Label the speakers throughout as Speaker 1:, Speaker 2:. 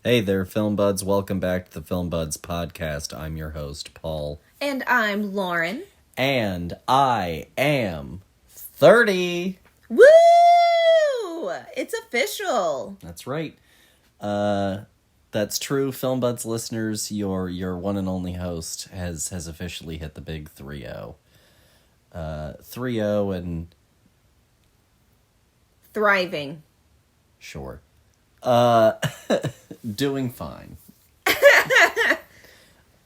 Speaker 1: Hey there, Film Buds. Welcome back to the Film Buds podcast. I'm your host, Paul.
Speaker 2: And I'm Lauren.
Speaker 1: And I am 30.
Speaker 2: Woo! It's official.
Speaker 1: That's right. That's true, Film Buds listeners. Your one and only host has officially hit the big 3-0. 3-0 and...
Speaker 2: Thriving.
Speaker 1: Sure. Doing fine.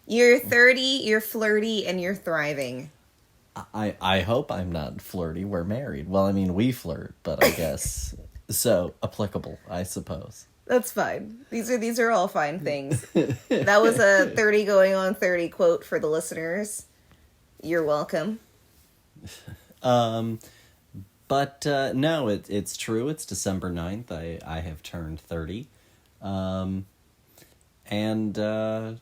Speaker 2: You're 30, you're flirty, and you're thriving.
Speaker 1: I hope I'm not flirty. We're married. Well, I mean, we flirt, but I guess... So, applicable, I suppose.
Speaker 2: That's fine. These are all fine things. That was a 30 going on 30 quote for the listeners. You're welcome.
Speaker 1: But no, it's true. It's December 9th. I have turned 30. And I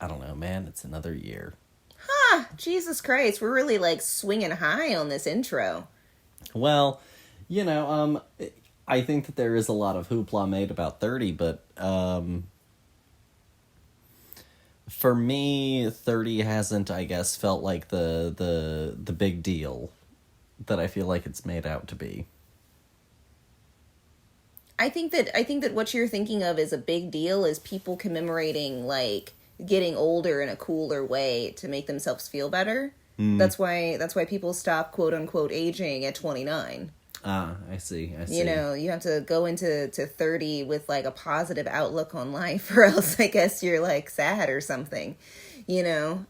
Speaker 1: don't know, man. It's another year.
Speaker 2: Huh, Jesus Christ. We're really like swinging high on this intro.
Speaker 1: Well, you know, I think that there is a lot of hoopla made about 30, but for me, 30 hasn't, I guess, felt like the big deal that I feel like it's made out to be.
Speaker 2: I think that what you're thinking of as a big deal is people commemorating like getting older in a cooler way to make themselves feel better. That's why people stop quote unquote aging at 29.
Speaker 1: Ah, I see.
Speaker 2: You know, you have to go into 30 with like a positive outlook on life, or else I guess you're like sad or something. You know.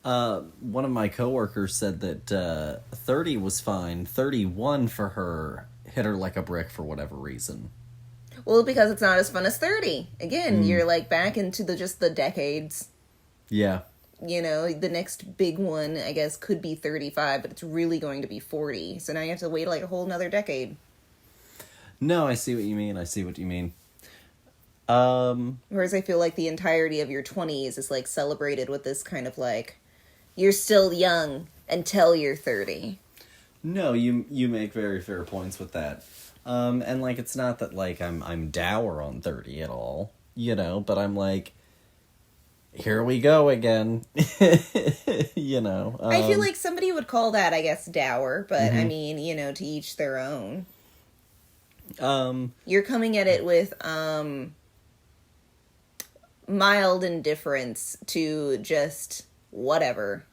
Speaker 1: One of my coworkers said that 30 was fine. 31 for her hit her like a brick for whatever reason.
Speaker 2: Well, because it's not as fun as 30. Again, you're like back into the decades.
Speaker 1: Yeah.
Speaker 2: You know, the next big one, I guess, could be 35, but it's really going to be 40. So now you have to wait like a whole nother decade.
Speaker 1: No, I see what you mean.
Speaker 2: Whereas I feel like the entirety of your 20s is like celebrated with this kind of like, you're still young until you're 30.
Speaker 1: No, you make very fair points with that. And like it's not that like I'm dour on 30 at all, you know, but I'm like, here we go again. You know.
Speaker 2: I feel like somebody would call that, I guess, dour, but I mean, you know, to each their own. You're coming at it with mild indifference to just whatever.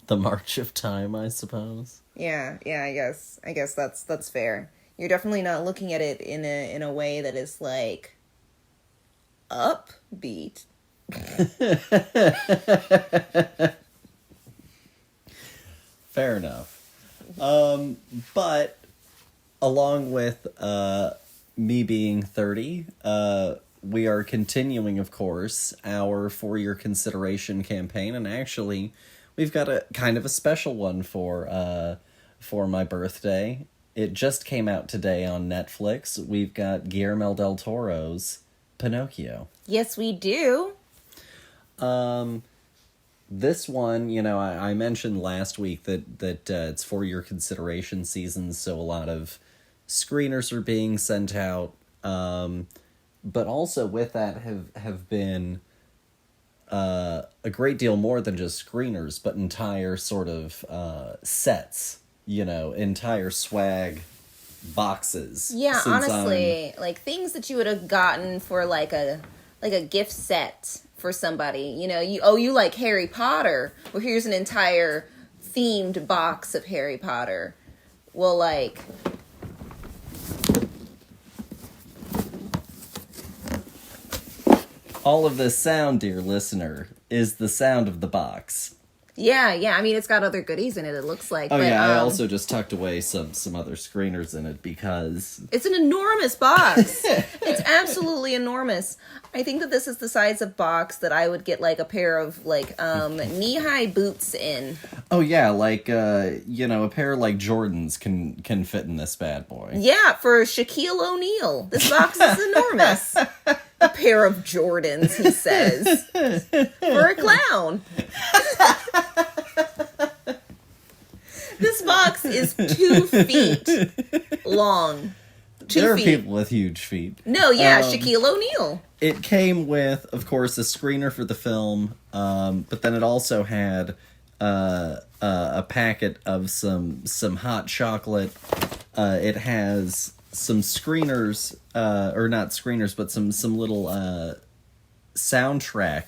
Speaker 1: The march of time, I suppose.
Speaker 2: Yeah, I guess that's fair. You're definitely not looking at it in a way that is like upbeat.
Speaker 1: Fair enough. But along with me being 30, we are continuing, of course, our For Your Consideration campaign, and actually we've got a kind of a special one for my birthday. It just came out today on Netflix. We've got Guillermo del Toro's Pinocchio.
Speaker 2: Yes, we do.
Speaker 1: This one, you know, I mentioned last week that it's For Your Consideration season, so a lot of screeners are being sent out. But also with that have been a great deal more than just screeners, but entire sort of sets, you know, entire swag boxes.
Speaker 2: Yeah, honestly, like things that you would have gotten for like a gift set for somebody. You know, you like Harry Potter. Well, here's an entire themed box of Harry Potter. Well, like,
Speaker 1: all of this sound, dear listener, is the sound of the box.
Speaker 2: yeah. I mean, it's got other goodies in it, it looks like.
Speaker 1: Oh,
Speaker 2: but,
Speaker 1: yeah, I also just tucked away some other screeners in it because...
Speaker 2: It's an enormous box. It's absolutely enormous. I think that this is the size of box that I would get like a pair of like knee-high boots in.
Speaker 1: Oh, yeah, like, you know, a pair like Jordans can fit in this bad boy.
Speaker 2: Yeah, for Shaquille O'Neal. This box is enormous. A pair of Jordans, he says. For a clown. This box is 2 feet long.
Speaker 1: There are
Speaker 2: feet.
Speaker 1: people with huge feet.
Speaker 2: No, yeah, Shaquille O'Neal.
Speaker 1: It came with, of course, a screener for the film, but then it also had a packet of some hot chocolate. It has some screeners, or not screeners, but some little soundtrack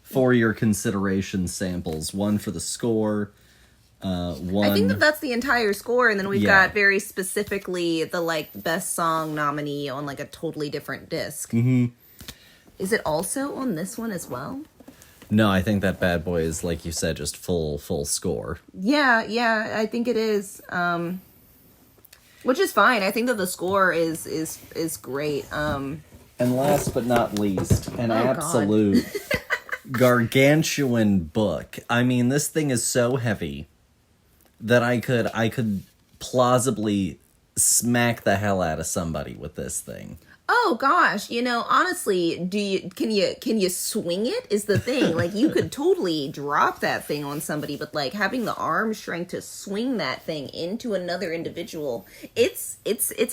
Speaker 1: for your consideration samples. One for the score. One.
Speaker 2: I think that's the entire score, and then we've got very specifically the best song nominee on a totally different disc. Mm-hmm. Is it also on this one as well?
Speaker 1: No, I think that bad boy is, like you said, just full score.
Speaker 2: Yeah, I think it is. Which is fine. I think that the score is great.
Speaker 1: And last but not least, an absolute gargantuan book. I mean, this thing is so heavy that I could plausibly smack the hell out of somebody with this thing.
Speaker 2: Oh gosh, honestly, can you swing it is the thing. You could totally drop that thing on somebody, but having the arm strength to swing that thing into another individual, it's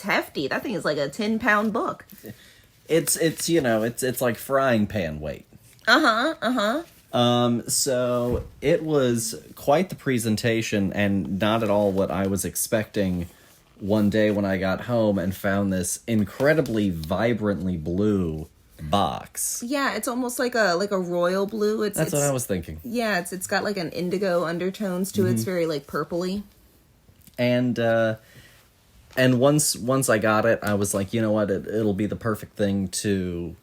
Speaker 2: hefty. That thing is like a 10-pound book.
Speaker 1: It's like frying pan weight. So it was quite the presentation, and not at all what I was expecting one day when I got home and found this incredibly vibrantly blue box.
Speaker 2: Yeah, it's almost like a royal blue.
Speaker 1: That's what I was thinking.
Speaker 2: Yeah, it's got an indigo undertones to it. It's very purpley.
Speaker 1: And once I got it, I was like, you know what, it'll be the perfect thing to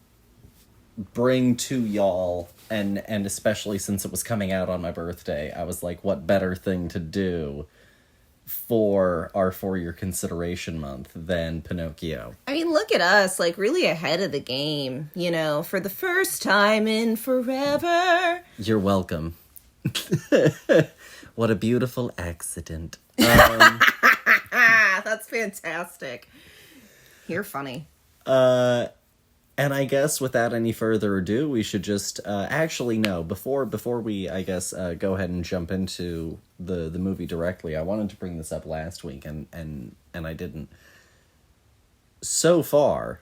Speaker 1: bring to y'all, and especially since it was coming out on my birthday, I was like, what better thing to do for our For Your Consideration month than Pinocchio.
Speaker 2: I mean, look at us, really ahead of the game, for the first time in forever.
Speaker 1: You're welcome. What a beautiful accident.
Speaker 2: That's fantastic. You're funny.
Speaker 1: And I guess without any further ado, we should just actually no. Before we, I guess, go ahead and jump into the movie directly, I wanted to bring this up last week, and I didn't. So far,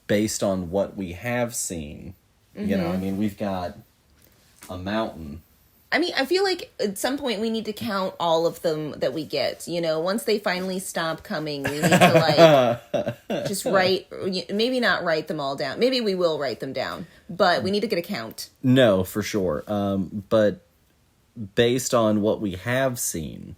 Speaker 1: based on what we have seen, I mean, we've got a mountain.
Speaker 2: I mean, I feel like at some point we need to count all of them that we get. Once they finally stop coming, we need to just write, maybe not write them all down. Maybe we will write them down, but we need to get a count.
Speaker 1: No, for sure. But based on what we have seen,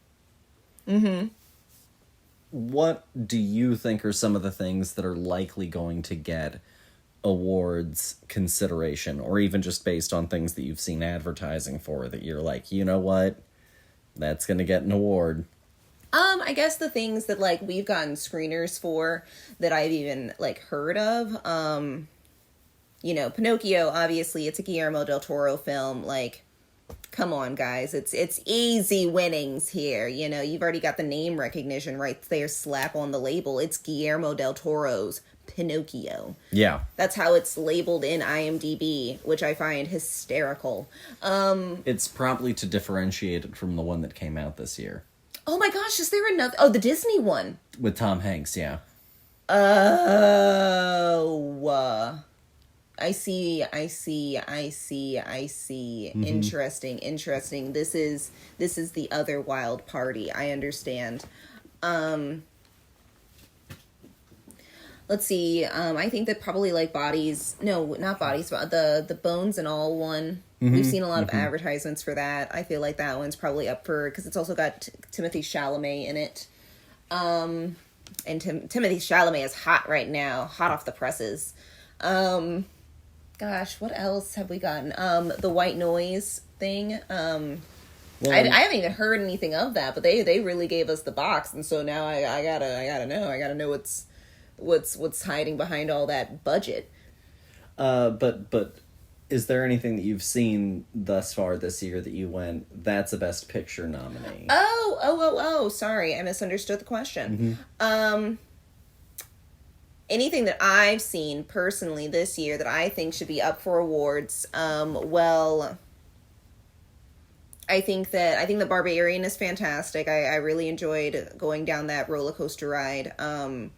Speaker 1: what do you think are some of the things that are likely going to get awards consideration, or even just based on things that you've seen advertising for that you're like, you know what, that's gonna get an award?
Speaker 2: I guess the things that we've gotten screeners for that I've even heard of, Pinocchio, obviously it's a Guillermo del Toro film. Come on, guys, it's easy winnings here. You've already got the name recognition right there, slap on the label. It's Guillermo del Toro's Pinocchio.
Speaker 1: Yeah.
Speaker 2: That's how it's labeled in IMDb, which I find hysterical.
Speaker 1: It's probably to differentiate it from the one that came out this year.
Speaker 2: Oh my gosh, is there another? Oh, the Disney one.
Speaker 1: With Tom Hanks, yeah.
Speaker 2: Oh. I see. Interesting. This is the other wild party. I understand. Let's see. I think that probably Bodies. No, not Bodies. But the Bones and All one. We've seen a lot of advertisements for that. I feel like that one's probably up for, because it's also got Timothée Chalamet in it. And Timothée Chalamet is hot right now, hot off the presses. Gosh, what else have we gotten? The White Noise thing. Well, I haven't even heard anything of that, but they really gave us the box, and so now I gotta know what's hiding behind all that budget.
Speaker 1: But is there anything that you've seen thus far this year that you went, that's a Best Picture nominee?
Speaker 2: Oh, sorry, I misunderstood the question. Anything that I've seen personally this year that I think should be up for awards, well, I think the Barbarian is fantastic. I really enjoyed going down that roller coaster ride. I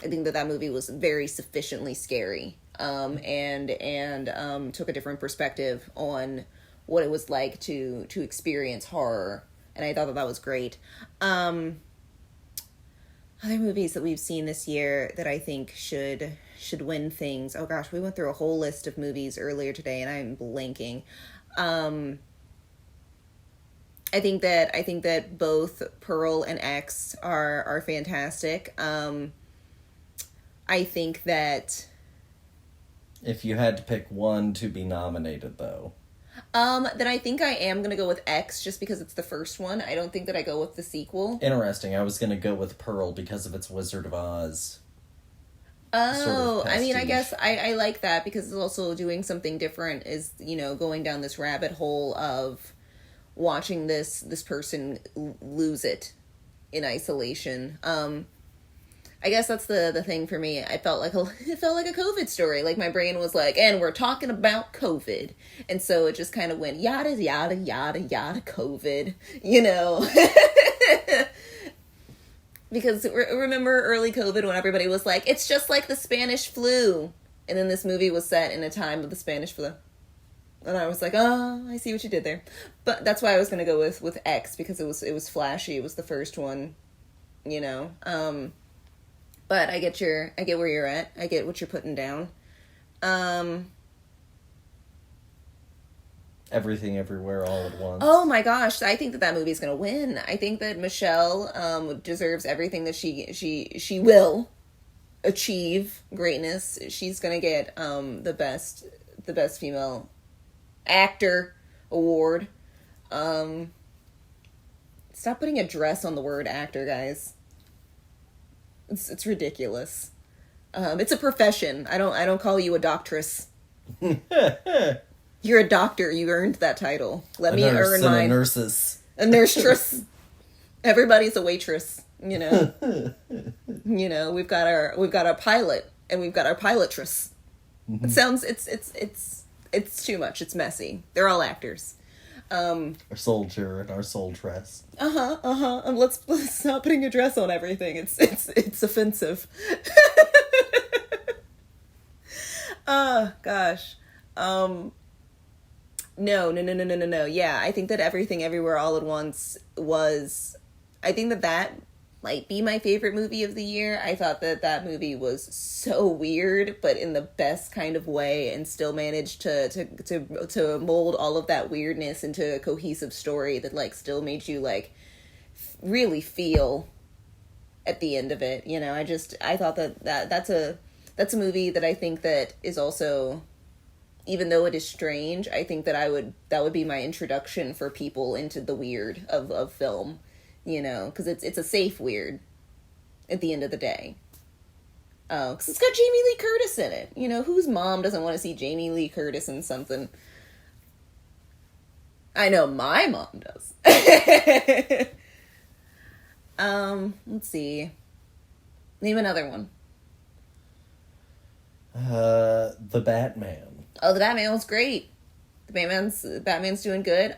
Speaker 2: think that movie was very sufficiently scary. And took a different perspective on what it was like to experience horror. And I thought that was great. Other movies that we've seen this year that I think should win things. Oh gosh, we went through a whole list of movies earlier today and I'm blanking. I think that both Pearl and X are fantastic. I think that
Speaker 1: if you had to pick one to be nominated, though,
Speaker 2: then I think I am gonna go with X just because it's the first one. I don't think that I go with the sequel.
Speaker 1: Interesting. I was gonna go with Pearl because of its Wizard of Oz.
Speaker 2: Oh,
Speaker 1: sort of
Speaker 2: I mean, I
Speaker 1: prestige.
Speaker 2: guess I like that because it's also doing something different. Is going down this rabbit hole of watching this person lose it in isolation. I guess that's the thing for me. It felt like a COVID story. Like my brain was like, and we're talking about COVID, and so it just kind of went yada yada yada yada COVID, Because remember early COVID when everybody was like, it's just like the Spanish flu, and then this movie was set in a time of the Spanish flu. And I was like, oh, I see what you did there. But that's why I was going to go with X, because it was flashy. It was the first one, But I get where you're at. I get what you're putting down.
Speaker 1: Everything Everywhere All at Once.
Speaker 2: Oh my gosh, I think that movie's going to win. I think that Michelle deserves everything that she will achieve greatness. She's going to get the best female actor award. Stop putting a dress on the word actor, guys. It's ridiculous. It's a profession. I don't call you a doctress. You're a doctor. You earned that title. Let me earn mine.
Speaker 1: A nurses.
Speaker 2: A nursetress. Everybody's a waitress. We've got our pilot and we've got our pilotress.
Speaker 1: Mm-hmm.
Speaker 2: It sounds it's too much. It's messy. They're all actors.
Speaker 1: Our soldier and our soldieress.
Speaker 2: Let's stop putting a dress on everything. It's offensive. Oh gosh. No. Yeah, I think that Everything Everywhere All at Once was. I think that might be my favorite movie of the year. I thought that movie was so weird, but in the best kind of way, and still managed to mold all of that weirdness into a cohesive story that still made you really feel at the end of it. I thought that's a movie that I think that is also, even though it is strange, I think that would be my introduction for people into the weird of film. Because it's a safe weird at the end of the day. Because it's got Jamie Lee Curtis in it. Whose mom doesn't want to see Jamie Lee Curtis in something? I know my mom does. Let's see. Name another one.
Speaker 1: The Batman.
Speaker 2: Oh, the Batman was great. Batman's doing good.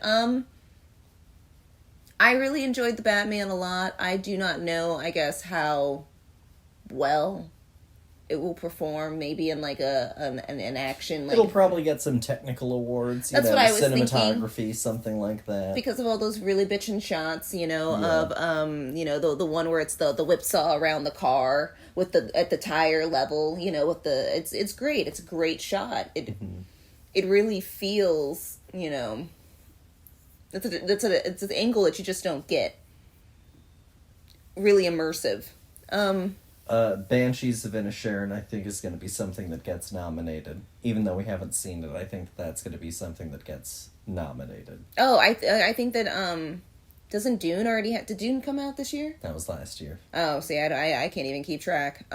Speaker 2: I really enjoyed the Batman a lot. I do not know, I guess, how well it will perform. Maybe in an action.
Speaker 1: It'll probably get some technical awards.
Speaker 2: That's what I was
Speaker 1: cinematography,
Speaker 2: thinking.
Speaker 1: Something like that.
Speaker 2: Because of all those really bitchin' shots, of the one where it's the whipsaw around the car with at the tire level, with it's great. It's a great shot. It really feels, it's an angle that you just don't get. Really immersive.
Speaker 1: Banshees of Inisherin, I think, is going to be something that gets nominated. Even though we haven't seen it, I think that's going to be something that gets nominated.
Speaker 2: Oh, I think that doesn't Dune already did Dune come out this year?
Speaker 1: That was last year.
Speaker 2: Oh, see, I can't even keep track.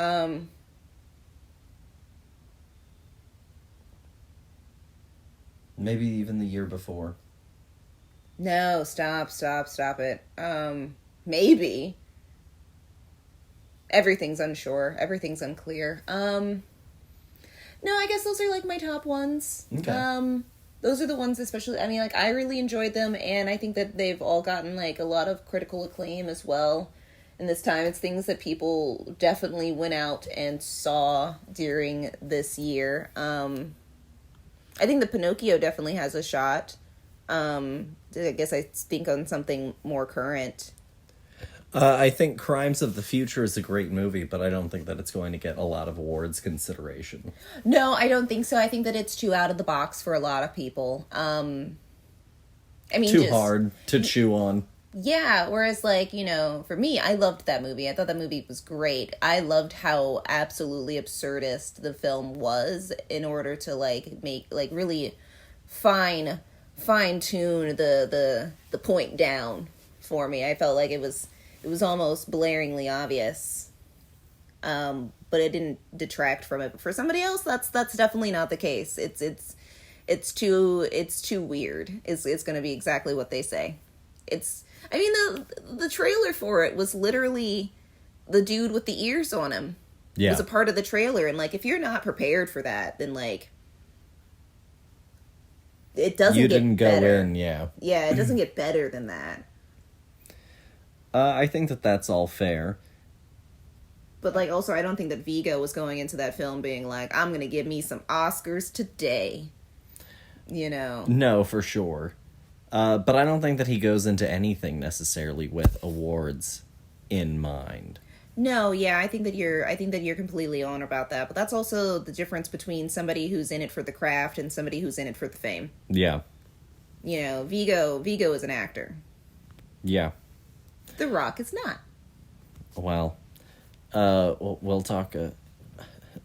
Speaker 1: Maybe even the year before.
Speaker 2: No, stop it. Maybe. Everything's unsure. Everything's unclear. No, I guess those are my top ones.
Speaker 1: Okay.
Speaker 2: those are the ones, especially, I mean, like, I really enjoyed them, and I think that they've all gotten, like, a lot of critical acclaim as well. And this time, it's things that people definitely went out and saw during this year. I think the Pinocchio definitely has a shot. I guess I think on something more current.
Speaker 1: I think Crimes of the Future is a great movie, but I don't think that it's going to get a lot of awards consideration.
Speaker 2: No, I don't think so. I think that it's too out of the box for a lot of people. I mean,
Speaker 1: too hard to chew on.
Speaker 2: Yeah, whereas, like, you know, for me, I loved that movie. I thought that movie was great. I loved how absolutely absurdist the film was in order to, like, make, like, really fine-tune the point down for me. I felt like it was almost blaringly obvious, but it didn't detract from it. But for somebody else, that's definitely not the case. It's too weird. It's going to be exactly what they say. I mean, the trailer for it was literally the dude with the ears on him. Yeah, was a part of the trailer, and, like, if you're not prepared for that, then, like, it doesn't. You didn't go in, yeah. Yeah, it doesn't get better than that.
Speaker 1: I think that that's all fair.
Speaker 2: But, like, also, I don't think that Viggo was going into that film being like, I'm going to give me some Oscars today. You know?
Speaker 1: No, for sure. But I don't think that he goes into anything necessarily with awards in mind.
Speaker 2: No, yeah, I think that you're completely on about that. But that's also the difference between somebody who's in it for the craft and somebody who's in it for the fame.
Speaker 1: Yeah.
Speaker 2: You know, Viggo is an actor.
Speaker 1: Yeah.
Speaker 2: The Rock is not.
Speaker 1: Well, we'll talk.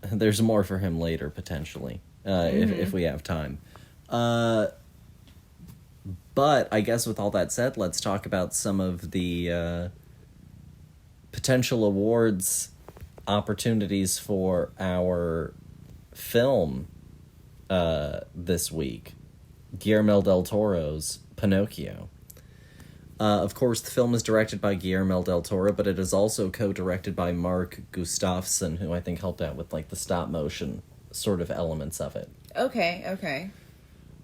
Speaker 1: There's more for him later, potentially, if we have time. But I guess with all that said, let's talk about some of the potential awards opportunities for our film this week. Guillermo del Toro's Pinocchio. Of course, the film is directed by Guillermo del Toro, but it is also co-directed by Mark Gustafsson, who I think helped out with, like, the stop-motion sort of elements of it.
Speaker 2: Okay.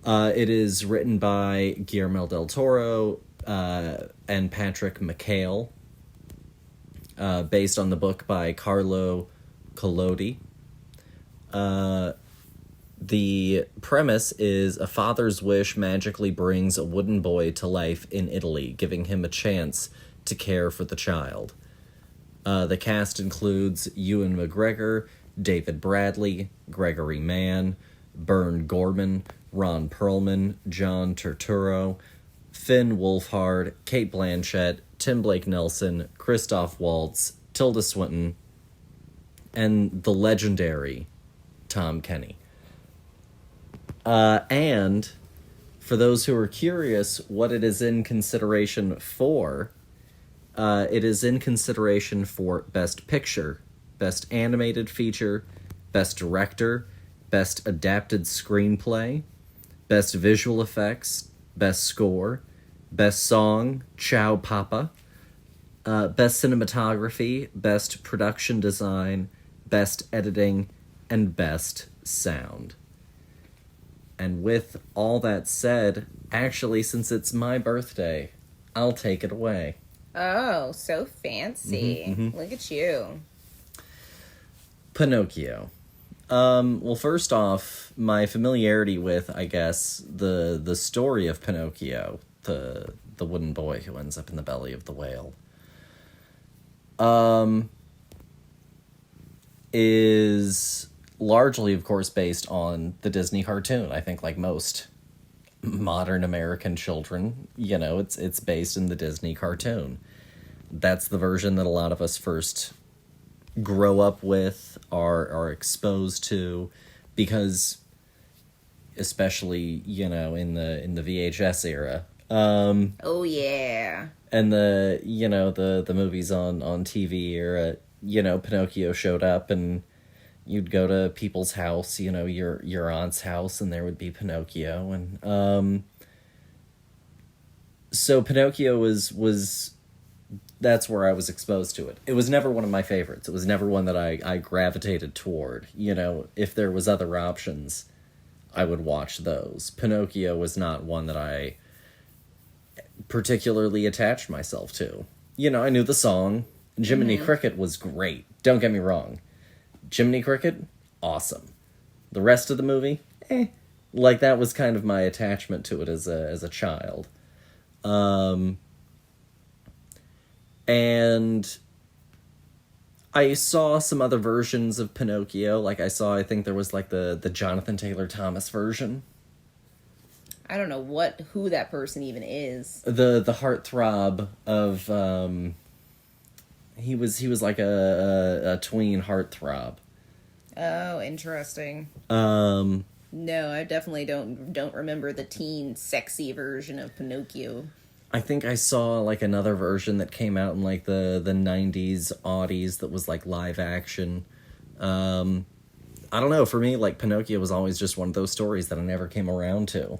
Speaker 1: It is written by Guillermo del Toro and Patrick McHale, based on the book by Carlo Collodi. The premise is a father's wish magically brings a wooden boy to life in Italy, giving him a chance to care for the child. The cast includes Ewan McGregor, David Bradley, Gregory Mann, Bern Gorman, Ron Perlman, John Turturro, Finn Wolfhard, Kate Blanchett, Tim Blake Nelson, Christoph Waltz, Tilda Swinton, and the legendary Tom Kenny. And for those who are curious what it is in consideration for, it is in consideration for Best Picture, Best Animated Feature, Best Director, Best Adapted Screenplay, Best Visual Effects, Best Score, Best Song, Ciao Papa, Best Cinematography, Best Production Design, Best Editing, and Best Sound. And with all that said, actually, since it's my birthday, I'll take it away.
Speaker 2: Oh, so fancy. Look at you.
Speaker 1: Pinocchio. Well, first off, my familiarity with, I guess, the story of Pinocchio, the wooden boy who ends up in the belly of the whale, is largely, of course, based on the Disney cartoon. I think, like most modern American children, you know, it's based in the Disney cartoon. That's the version that a lot of us first grow up with, are exposed to, because especially, you know, in the VHS era.
Speaker 2: Oh yeah.
Speaker 1: And the movies on TV era, you know, Pinocchio showed up and you'd go to people's house, you know, your aunt's house, and there would be Pinocchio, and so Pinocchio was that's where I was exposed to it. It was never one of my favorites. It was never one that I gravitated toward. You know, if there was other options, I would watch those. Pinocchio was not one that I particularly attached myself to. You know, I knew the song. Jiminy Cricket was great. Don't get me wrong. Jiminy Cricket, awesome. The rest of the movie, like, that was kind of my attachment to it as a child. And I saw some other versions of Pinocchio. Like, I think there was, like, the Jonathan Taylor Thomas version.
Speaker 2: I don't know who that person even is.
Speaker 1: The heartthrob of, he was like a tween heartthrob.
Speaker 2: Oh, interesting.
Speaker 1: Um...
Speaker 2: No, I definitely don't remember the teen sexy version of Pinocchio.
Speaker 1: I think I saw, like, another version that came out in, like, the 90s, aughties that was, like, live action. I don't know, for me, like, Pinocchio was always just one of those stories that I never came around to.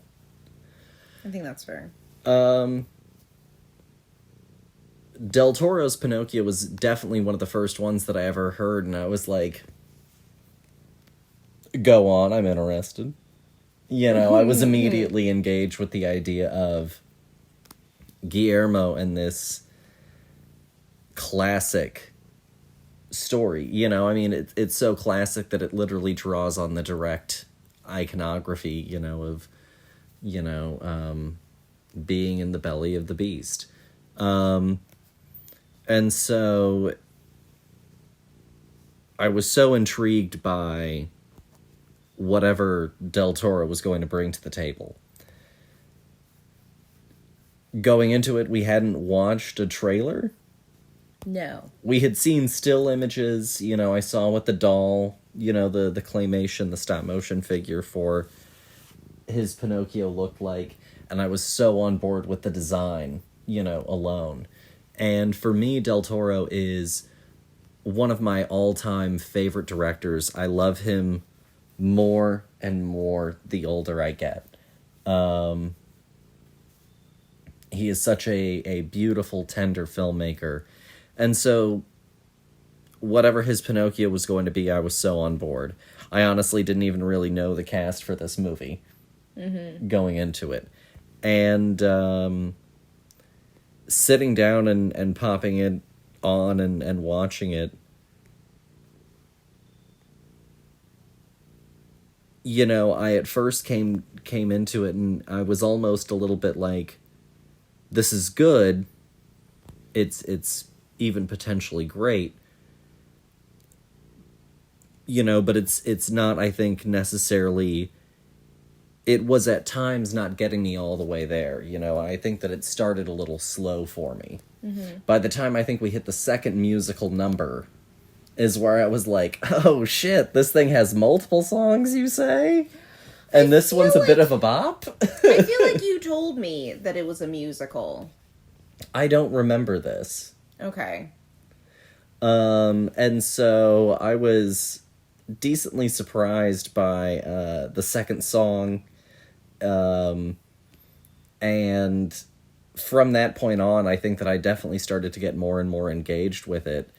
Speaker 2: I think that's fair.
Speaker 1: Del Toro's Pinocchio was definitely one of the first ones that I ever heard, and I was like, go on, I'm interested. You know, I was immediately engaged with the idea of Guillermo and this classic story. You know, I mean, it's so classic that it literally draws on the direct iconography, you know, of, you know, being in the belly of the beast. And so I was so intrigued by whatever Del Toro was going to bring to the table. Going into it, we hadn't watched a trailer.
Speaker 2: No.
Speaker 1: We had seen still images, you know, I saw what the doll, you know, the claymation, the stop motion figure for his Pinocchio looked like, and I was so on board with the design, you know, alone. And for me, Del Toro is one of my all-time favorite directors. I love him more and more the older I get. He is such a beautiful, tender filmmaker. And so, whatever his Pinocchio was going to be, I was so on board. I honestly didn't even really know the cast for this movie going into it. And sitting down and popping it on and watching it, you know, I at first came into it and I was almost a little bit like, this is good. It's even potentially great. You know, but it's not, I think, necessarily... It was at times not getting me all the way there. You know, I think that it started a little slow for me. By the time I think we hit the second musical number is where I was like, oh shit, this thing has multiple songs, you say? And this one's a bit of a bop?
Speaker 2: I feel like you told me that it was a musical.
Speaker 1: I don't remember this.
Speaker 2: Okay.
Speaker 1: And so I was decently surprised by the second song. And from that point on, I think that I definitely started to get more and more engaged with it.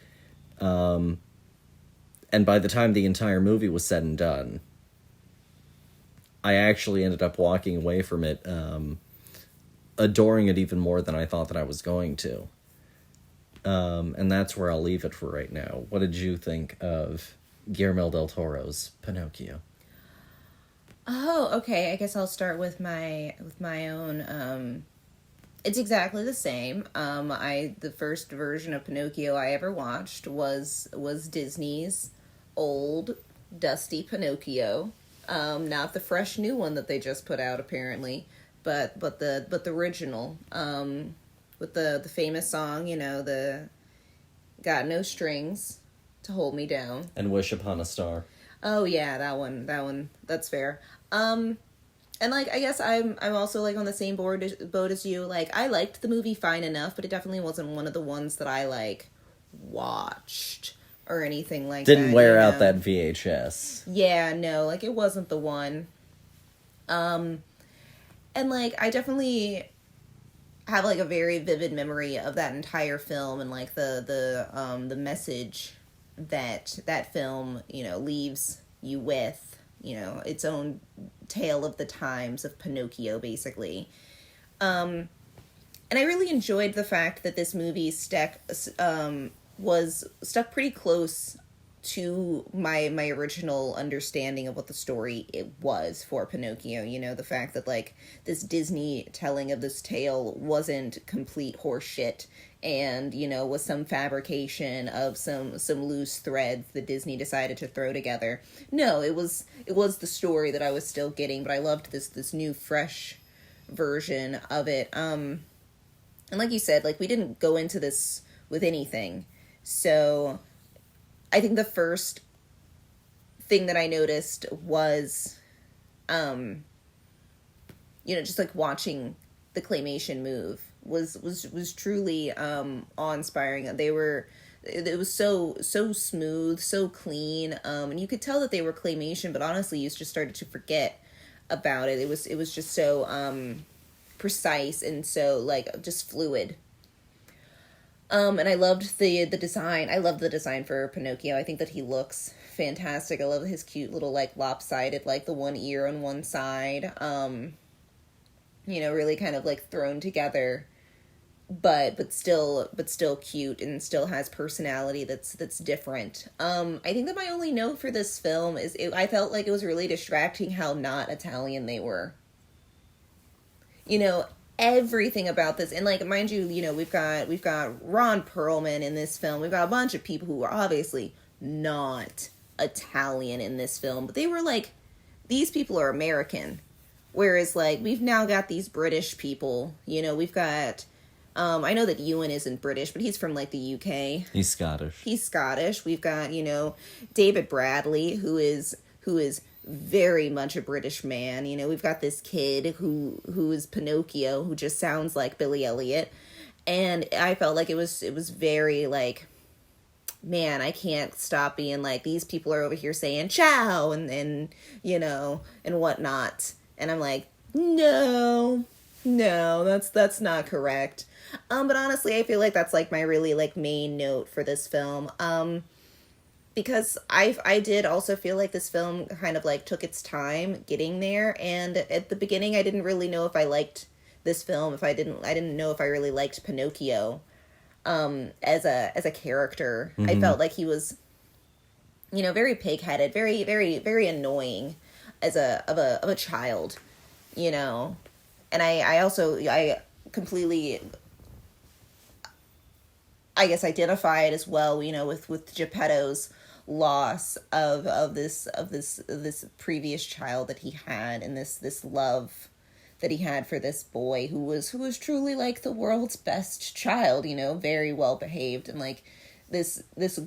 Speaker 1: And by the time the entire movie was said and done, I actually ended up walking away from it, adoring it even more than I thought that I was going to. And that's where I'll leave it for right now. What did you think of Guillermo del Toro's Pinocchio?
Speaker 2: Oh, okay. I guess I'll start with my own. It's exactly the same. The first version of Pinocchio I ever watched was Disney's old dusty Pinocchio. Not the fresh new one that they just put out apparently, but the original. With the famous song, you know, the Got No Strings to Hold Me Down.
Speaker 1: And Wish Upon a Star.
Speaker 2: Oh yeah, that one, that's fair. And like, I guess I'm also like on the same boat as you. Like, I liked the movie fine enough, but it definitely wasn't one of the ones that I like watched or anything like that.
Speaker 1: Didn't wear out that VHS.
Speaker 2: Yeah, no, like it wasn't the one. And like, I definitely have like a very vivid memory of that entire film and like the message that film, you know, leaves you with, you know, its own tale of the times of Pinocchio, basically. And I really enjoyed the fact that this movie was stuck pretty close to my original understanding of what the story it was for Pinocchio. You know, the fact that, like, this Disney telling of this tale wasn't complete horseshit and, you know, was some fabrication of some loose threads that Disney decided to throw together. No, it was the story that I was still getting, but I loved this new fresh version of it. And like you said, like, we didn't go into this with anything. So I think the first thing that I noticed was, you know, just like watching the claymation move was truly awe-inspiring. It was so smooth, so clean, and you could tell that they were claymation, but honestly, you just started to forget about it. It was just so precise and so, like, just fluid. And I loved the design. I love the design for Pinocchio. I think that he looks fantastic. I love his cute little, like, lopsided, like, the one ear on one side. You know, really kind of, like, thrown together, but still cute and still has personality that's different. I think that my only note for this film is I felt like it was really distracting how not Italian they were. You know, everything about this, and, like, mind you, you know, we've got Ron Perlman in this film. We've got a bunch of people who are obviously not Italian in this film, but they were like, these people are American, whereas, like, we've now got these British people. You know, we've got I know that Ewan isn't British, but he's from, like, the UK. He's Scottish. We've got, you know, David Bradley, who is very much a British man. You know, we've got this kid who is Pinocchio, who just sounds like Billy Elliot. And I felt like it was very, like, man, I can't stop being like, these people are over here saying ciao and you know, and whatnot. And I'm like, no, that's not correct. But honestly, I feel like that's, like, my really, like, main note for this film. Because I did also feel like this film kind of, like, took its time getting there, and at the beginning I didn't really know if I liked this film, I didn't know if I really liked Pinocchio as a character. Mm-hmm. I felt like he was, you know, very pig-headed, very, very, very annoying as a child, you know. And I completely, I guess, identified as well, you know, with Geppetto's loss of this previous child that he had, and this love that he had for this boy who was truly, like, the world's best child, you know, very well behaved, and, like, this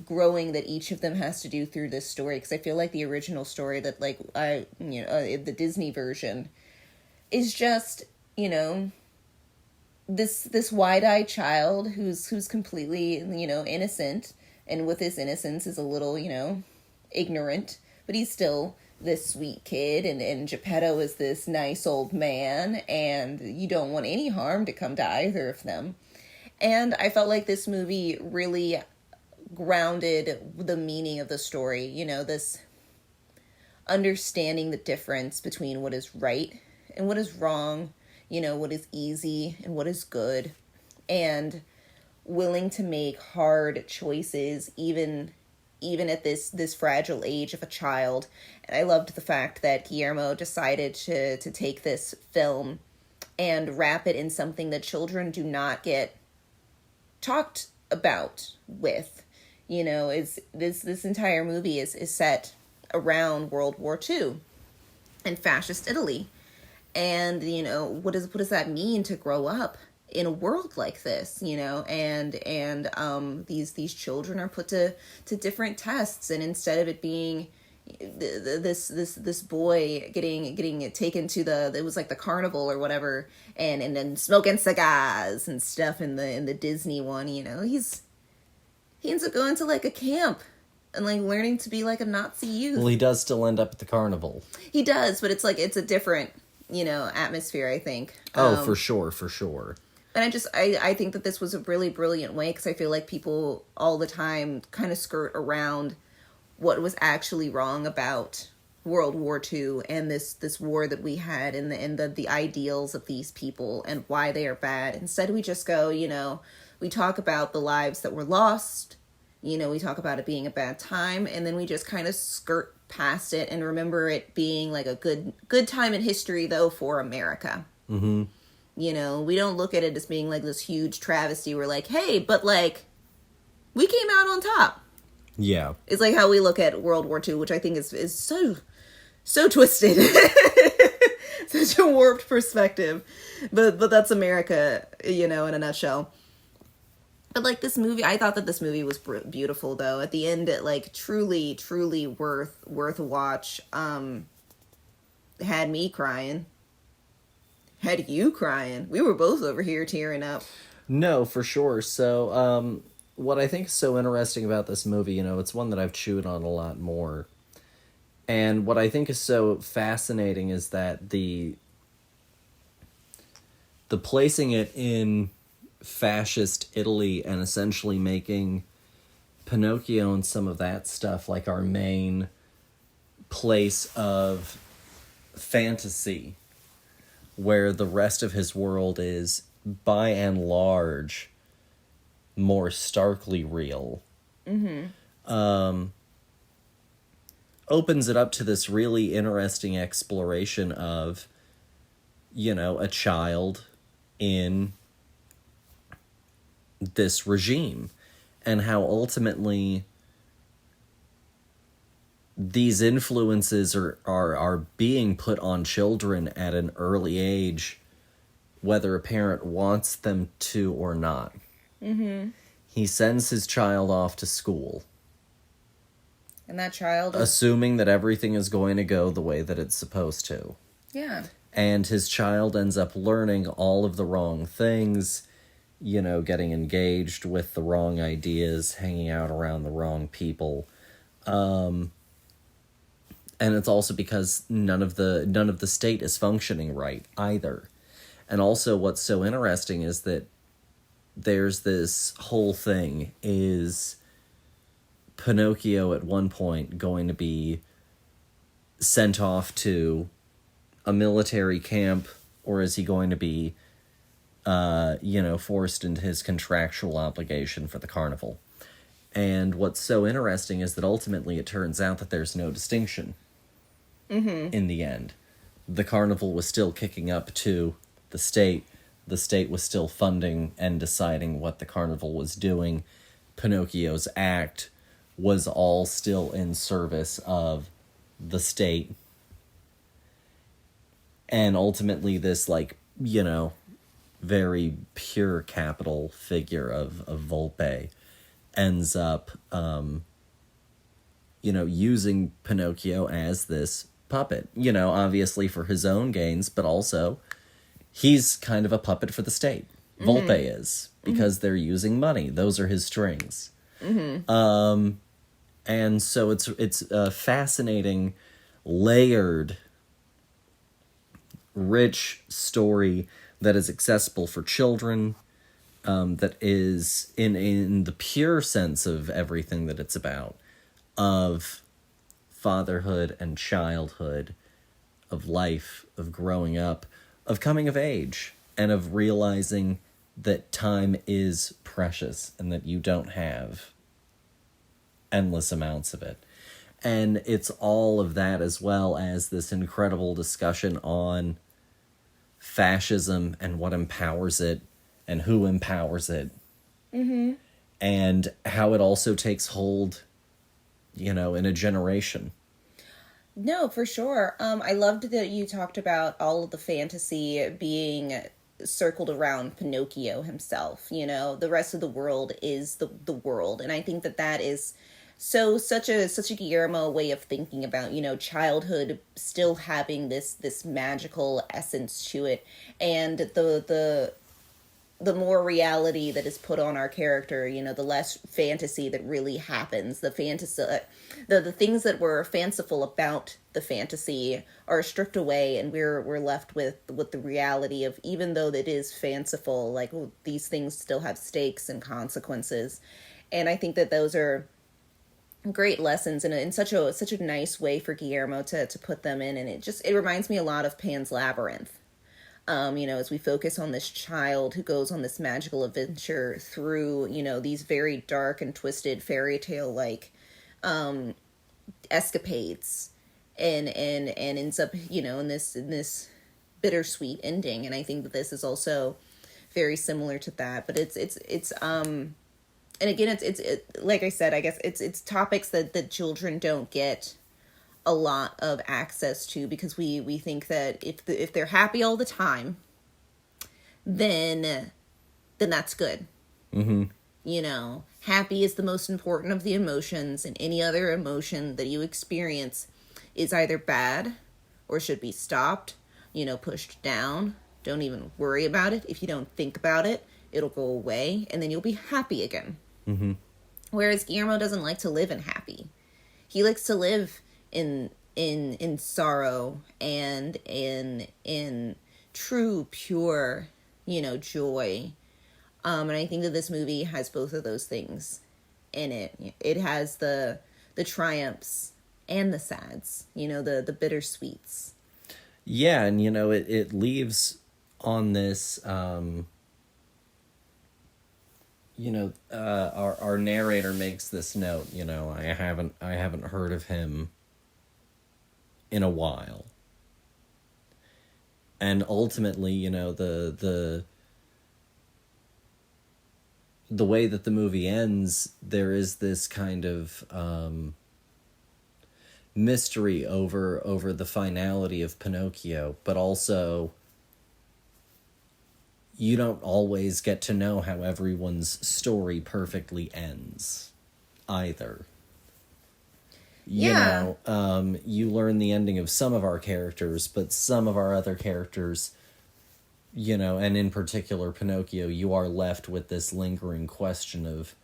Speaker 2: growing that each of them has to do through this story. Because I feel like the original story that, like, the Disney version is just, you know, this wide-eyed child who's completely, you know, innocent, and with his innocence is a little, you know, ignorant, but he's still this sweet kid, and Geppetto is this nice old man, and you don't want any harm to come to either of them. And I felt like this movie really grounded the meaning of the story, you know, this understanding the difference between what is right and what is wrong, you know, what is easy and what is good, and willing to make hard choices even at this fragile age of a child. And I loved the fact that Guillermo decided to take this film and wrap it in something that children do not get talked about with. You know, is this entire movie is set around World War II and fascist Italy. And, you know, what does that mean to grow up in a world like this, you know? And these children are put to different tests, and instead of it being this boy getting taken to it was like the carnival or whatever, and then smoking cigars and stuff in the Disney one, you know, he ends up going to, like, a camp and, like, learning to be like a Nazi youth.
Speaker 1: Well, he does still end up at the carnival.
Speaker 2: He does, but it's like, it's a different, you know, atmosphere, I think.
Speaker 1: Oh, for sure.
Speaker 2: And I think that this was a really brilliant way, because I feel like people all the time kind of skirt around what was actually wrong about World War II and this war that we had, and the ideals of these people and why they are bad. Instead, we just go, we talk about the lives that were lost. We talk about it being a bad time, and then we just kind of skirt past it and remember it being like a good time in history, though, for America.
Speaker 1: Mm-hmm.
Speaker 2: We don't look at it as being like this huge travesty. We're like, hey, but like, we came out on top.
Speaker 1: Yeah.
Speaker 2: It's like how we look at World War II, which I think is so twisted. Such a warped perspective. But that's America, in a nutshell. But like this movie, I thought that this movie was beautiful, though. At the end, it like truly worth a watch. Had me crying. Had you crying. We were both over here tearing up.
Speaker 1: No, for sure. So, what I think is so interesting about this movie, it's one that I've chewed on a lot more. And what I think is so fascinating is that the placing it in fascist Italy and essentially making Pinocchio and some of that stuff like our main place of fantasy, where the rest of his world is, by and large, more starkly real. Mm-hmm. Opens it up to this really interesting exploration of, a child in this regime, and how ultimately these influences are being put on children at an early age, whether a parent wants them to or not. Mm-hmm. He sends his child off to school.
Speaker 2: And that child
Speaker 1: assuming that everything is going to go the way that it's supposed to.
Speaker 2: Yeah.
Speaker 1: And his child ends up learning all of the wrong things, getting engaged with the wrong ideas, hanging out around the wrong people. And it's also because none of the state is functioning right either. And also what's so interesting is that there's this whole thing, is Pinocchio at one point going to be sent off to a military camp, or is he going to be forced into his contractual obligation for the carnival? And what's so interesting is that ultimately it turns out that there's no distinction. Mm-hmm. In the end. The carnival was still kicking up to the state. The state was still funding and deciding what the carnival was doing. Pinocchio's act was all still in service of the state. And ultimately this, very pure capital figure of Volpe ends up, using Pinocchio as this puppet, obviously for his own gains, but also he's kind of a puppet for the state. Mm-hmm. Volpe is, because they're using money. Those are his strings. Mm-hmm. And so it's a fascinating, layered, rich story that is accessible for children, that is in the pure sense of everything that it's about, of fatherhood and childhood, of life, of growing up, of coming of age, and of realizing that time is precious and that you don't have endless amounts of it. And it's all of that, as well as this incredible discussion on fascism and what empowers it and who empowers it. Mm-hmm. And how it also takes hold, in a generation.
Speaker 2: No, for sure. I loved that you talked about all of the fantasy being circled around Pinocchio himself. The rest of the world is the world. And I think that is such a Guillermo way of thinking about, childhood still having this magical essence to it, and the more reality that is put on our character, the less fantasy that really happens. The fantasy, the things that were fanciful about the fantasy are stripped away, and we're left with the reality of, even though it is fanciful, these things still have stakes and consequences. And I think that those are great lessons in such a nice way for Guillermo to put them in, and it reminds me a lot of Pan's Labyrinth. As we focus on this child who goes on this magical adventure through, these very dark and twisted fairy tale like escapades, and ends up, in this bittersweet ending. And I think that this is also very similar to that. But it's and again, it's like I said, I guess it's topics that children don't get a lot of access to, because we think that if they're happy all the time, then that's good. Happy is the most important of the emotions, and any other emotion that you experience is either bad or should be stopped, pushed down. Don't even worry about it. If you don't think about it, it'll go away, and then you'll be happy again. Whereas Guillermo doesn't like to live in happy. He likes to live in sorrow and in true, pure, joy. And I think that this movie has both of those things in it. It has the triumphs and the sads, the bittersweets.
Speaker 1: Yeah, and it leaves on this our narrator makes this note, I haven't heard of him in a while. And ultimately, the way that the movie ends, there is this kind of mystery over the finality of Pinocchio, but also you don't always get to know how everyone's story perfectly ends either. You learn the ending of some of our characters, but some of our other characters, and in particular Pinocchio, you are left with this lingering question of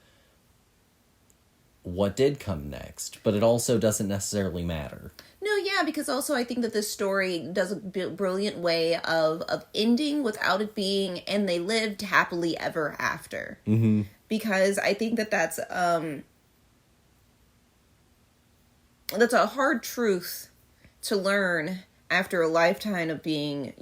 Speaker 1: what did come next, but it also doesn't necessarily matter.
Speaker 2: No, yeah, because also I think that this story does a brilliant way of ending without it being, and they lived happily ever after. Because I think that that's a hard truth to learn after a lifetime of being,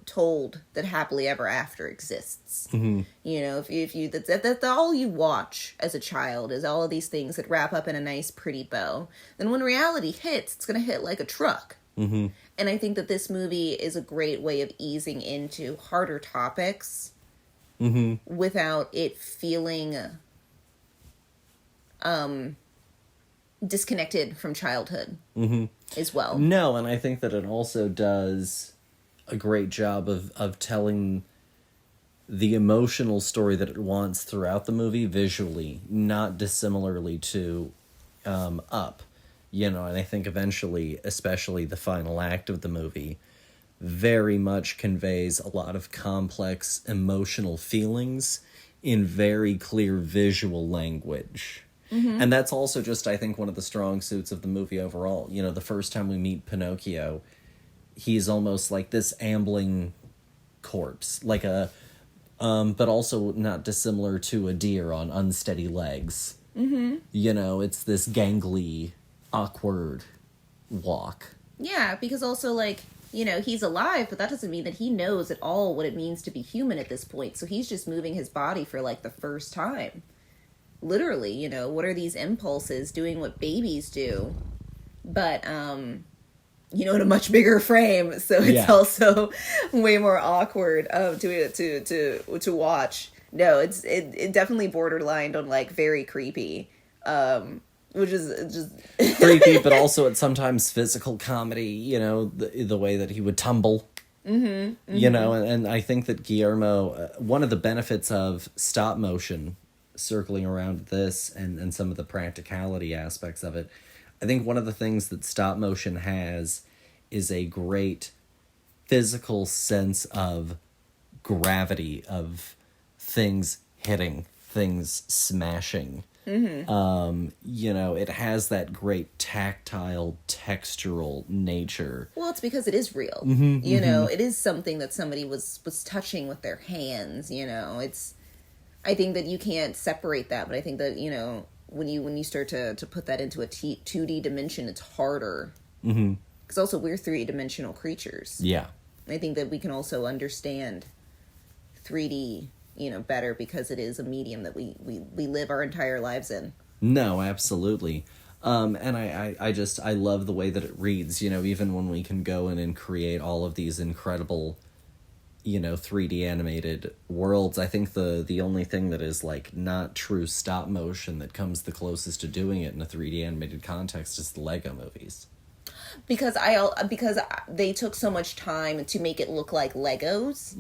Speaker 2: told that happily ever after exists. If you that's all you watch as a child, is all of these things that wrap up in a nice pretty bow. Then when reality hits, it's going to hit like a truck. And I think that this movie is a great way of easing into harder topics without it feeling disconnected from childhood as well.
Speaker 1: No, and I think that it also does a great job of telling the emotional story that it wants throughout the movie visually, not dissimilarly to Up. And I think eventually, especially the final act of the movie, very much conveys a lot of complex emotional feelings in very clear visual language. And that's also just, I think, one of the strong suits of the movie overall. The first time we meet Pinocchio, he's almost like this ambling corpse, like but also not dissimilar to a deer on unsteady legs. It's this gangly, awkward walk.
Speaker 2: Yeah, because also, he's alive, but that doesn't mean that he knows at all what it means to be human at this point. So he's just moving his body for, the first time. Literally, what are these impulses, doing what babies do, but in a much bigger frame, so it's also way more awkward to watch. No, it definitely borderlined on very creepy, which is just
Speaker 1: creepy, but also it's sometimes physical comedy. The way that he would tumble. And I think that Guillermo, one of the benefits of stop motion, circling around this and some of the practicality aspects of it, I think one of the things that stop motion has is a great physical sense of gravity, of things hitting, things smashing. It has that great tactile, textural nature.
Speaker 2: Well, it's because it is real. It is something that somebody was touching with their hands. I think that you can't separate that, but I think that, when you start to put that into a 2D dimension, it's harder.
Speaker 1: Mm-hmm.
Speaker 2: Because also we're 3-dimensional creatures.
Speaker 1: Yeah.
Speaker 2: I think that we can also understand 3D, better because it is a medium that we live our entire lives in.
Speaker 1: No, absolutely. And I love the way that it reads, even when we can go in and create all of these incredible, 3D animated worlds. I think the only thing that is like not true stop motion that comes the closest to doing it in a 3D animated context is the Lego movies.
Speaker 2: Because they took so much time to make it look like Legos,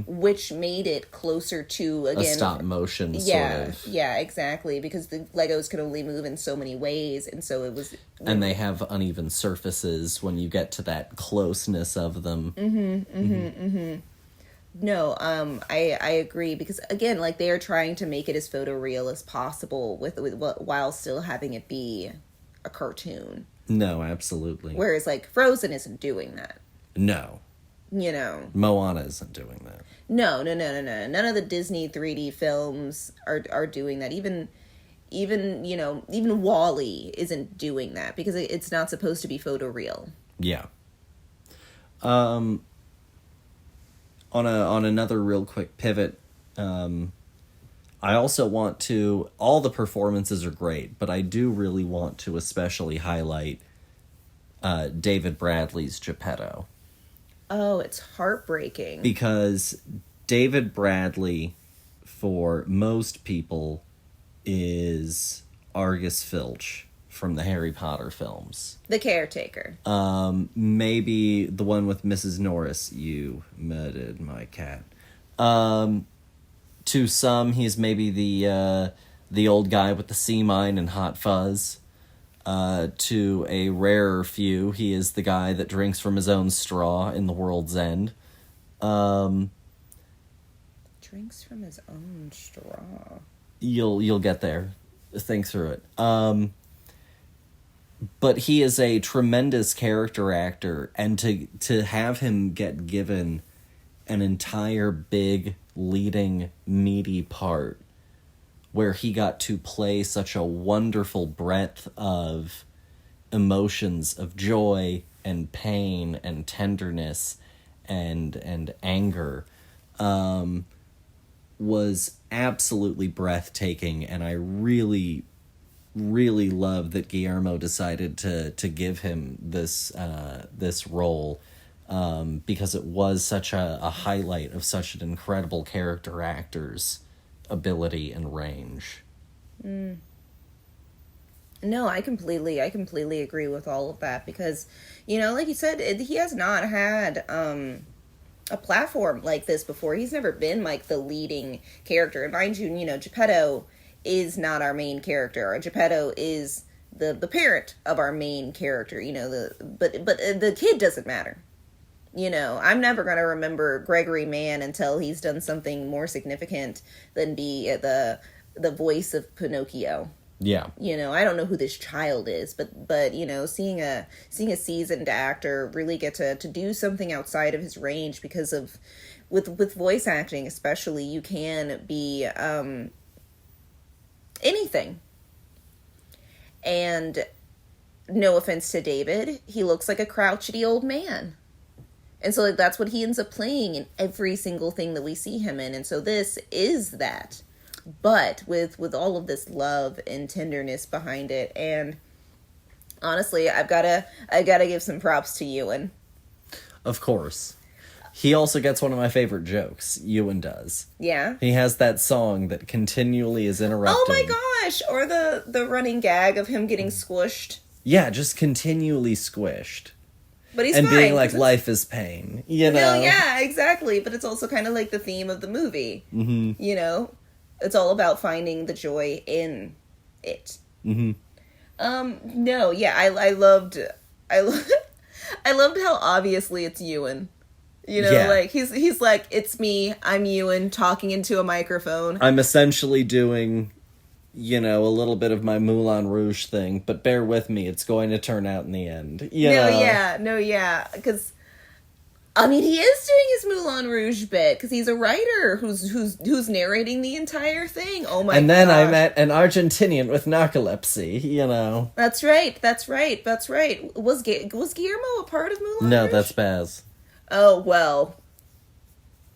Speaker 2: which made it closer to, again,
Speaker 1: a stop motion sort of.
Speaker 2: Yeah, exactly. Because the Legos could only move in so many ways, and so it was.
Speaker 1: And they have uneven surfaces when you get to that closeness of them.
Speaker 2: No, I agree, because again, like, they are trying to make it as photoreal as possible with while still having it be a cartoon.
Speaker 1: No, absolutely.
Speaker 2: Whereas, like, Frozen isn't doing that.
Speaker 1: No. Moana isn't doing that.
Speaker 2: No. None of the Disney 3D films are doing that. Even WALL-E isn't doing that because it's not supposed to be photoreal.
Speaker 1: Yeah. On another real quick pivot, I also want to, all the performances are great, but I do really want to especially highlight David Bradley's Geppetto.
Speaker 2: Oh, it's heartbreaking.
Speaker 1: Because David Bradley, for most people, is Argus Filch from the Harry Potter films.
Speaker 2: The caretaker.
Speaker 1: Maybe the one with Mrs. Norris, you murdered my cat. To some, he's maybe the old guy with the sea mine and hot fuzz. To a rarer few, he is the guy that drinks from his own straw in The World's End.
Speaker 2: Drinks from his own straw.
Speaker 1: You'll get there. Think through it. But he is a tremendous character actor, and to have him get given an entire big leading meaty part where he got to play such a wonderful breadth of emotions of joy and pain and tenderness and anger was absolutely breathtaking, and I really love that Guillermo decided to give him this role, because it was such a highlight of such an incredible character actor's ability and range.
Speaker 2: No, I completely agree with all of that, because, like you said, he has not had a platform like this before. He's never been like the leading character. And mind you, Geppetto is not our main character. Geppetto is the parent of our main character, but the kid doesn't matter. I'm never going to remember Gregory Mann until he's done something more significant than be the voice of Pinocchio.
Speaker 1: Yeah.
Speaker 2: I don't know who this child is, but seeing a seasoned actor really get to do something outside of his range, because of with voice acting especially, you can be anything. And no offense to David, he looks like a crouchety old man. And so that's what he ends up playing in every single thing that we see him in. And so this is that. But with all of this love and tenderness behind it. And honestly, I gotta give some props to Ewan.
Speaker 1: Of course. He also gets one of my favorite jokes. Ewan does.
Speaker 2: Yeah?
Speaker 1: He has that song that continually is interrupting.
Speaker 2: Oh my gosh! Or the running gag of him getting squished.
Speaker 1: Yeah, just continually squished.
Speaker 2: But he's
Speaker 1: and
Speaker 2: fine,
Speaker 1: being like, life is pain, No,
Speaker 2: yeah, exactly. But it's also kind of like the theme of the movie. Mm-hmm. It's all about finding the joy in it.
Speaker 1: Mm-hmm.
Speaker 2: No, yeah, I loved how obviously it's Ewan.
Speaker 1: Yeah.
Speaker 2: Like he's like, it's me, I'm Ewan, talking into a microphone.
Speaker 1: I'm essentially doing, a little bit of my Moulin Rouge thing, but bear with me, it's going to turn out in the end.
Speaker 2: No, yeah, because I mean, he is doing his Moulin Rouge bit because he's a writer who's narrating the entire thing. Oh my!
Speaker 1: And then
Speaker 2: gosh.
Speaker 1: I met an Argentinian with narcolepsy. You know.
Speaker 2: That's right. Was Guillermo a part of Moulin
Speaker 1: No,
Speaker 2: Rouge?
Speaker 1: that's Baz.
Speaker 2: Oh well.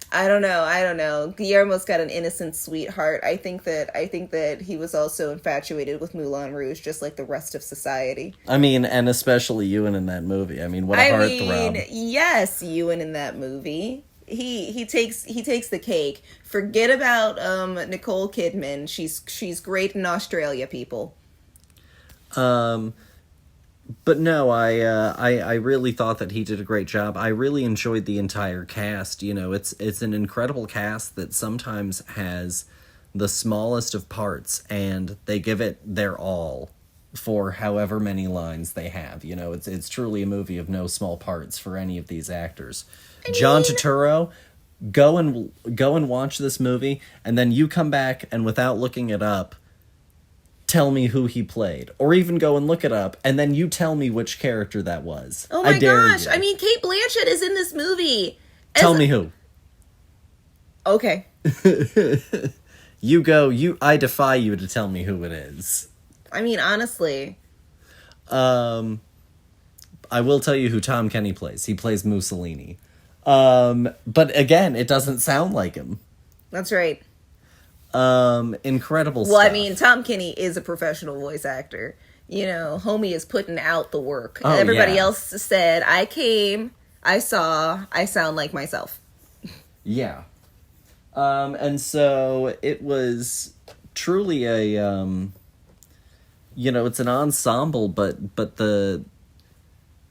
Speaker 2: I don't know. Guillermo's got an innocent sweetheart. I think that he was also infatuated with Moulin Rouge, just like the rest of society.
Speaker 1: I mean, and especially Ewan in that movie. I mean, what a heartthrob.
Speaker 2: Yes, Ewan in that movie. He takes the cake. Forget about Nicole Kidman. She's great in Australia, people.
Speaker 1: But no, I really thought that he did a great job. I really enjoyed the entire cast. You know, it's an incredible cast that sometimes has the smallest of parts, and they give it their all for however many lines they have. You know, it's truly a movie of no small parts for any of these actors. John Turturro, go and watch this movie, and then you come back and without looking it up, tell me who he played, or even go and look it up, and then you tell me which character that was.
Speaker 2: Oh my
Speaker 1: I dare
Speaker 2: gosh!
Speaker 1: you.
Speaker 2: I mean, Cate Blanchett is in this movie.
Speaker 1: Tell me who.
Speaker 2: Okay.
Speaker 1: I defy you to tell me who it is.
Speaker 2: I mean, honestly.
Speaker 1: I will tell you who Tom Kenny plays. He plays Mussolini. But again, it doesn't sound like him.
Speaker 2: That's right.
Speaker 1: Incredible
Speaker 2: Well,
Speaker 1: stuff.
Speaker 2: I mean, Tom Kenny is a professional voice actor. You know, homie is putting out the work.
Speaker 1: Oh,
Speaker 2: Everybody
Speaker 1: yeah.
Speaker 2: else said, I came, I saw, I sound like myself.
Speaker 1: Yeah. And so it was truly a, it's an ensemble, but the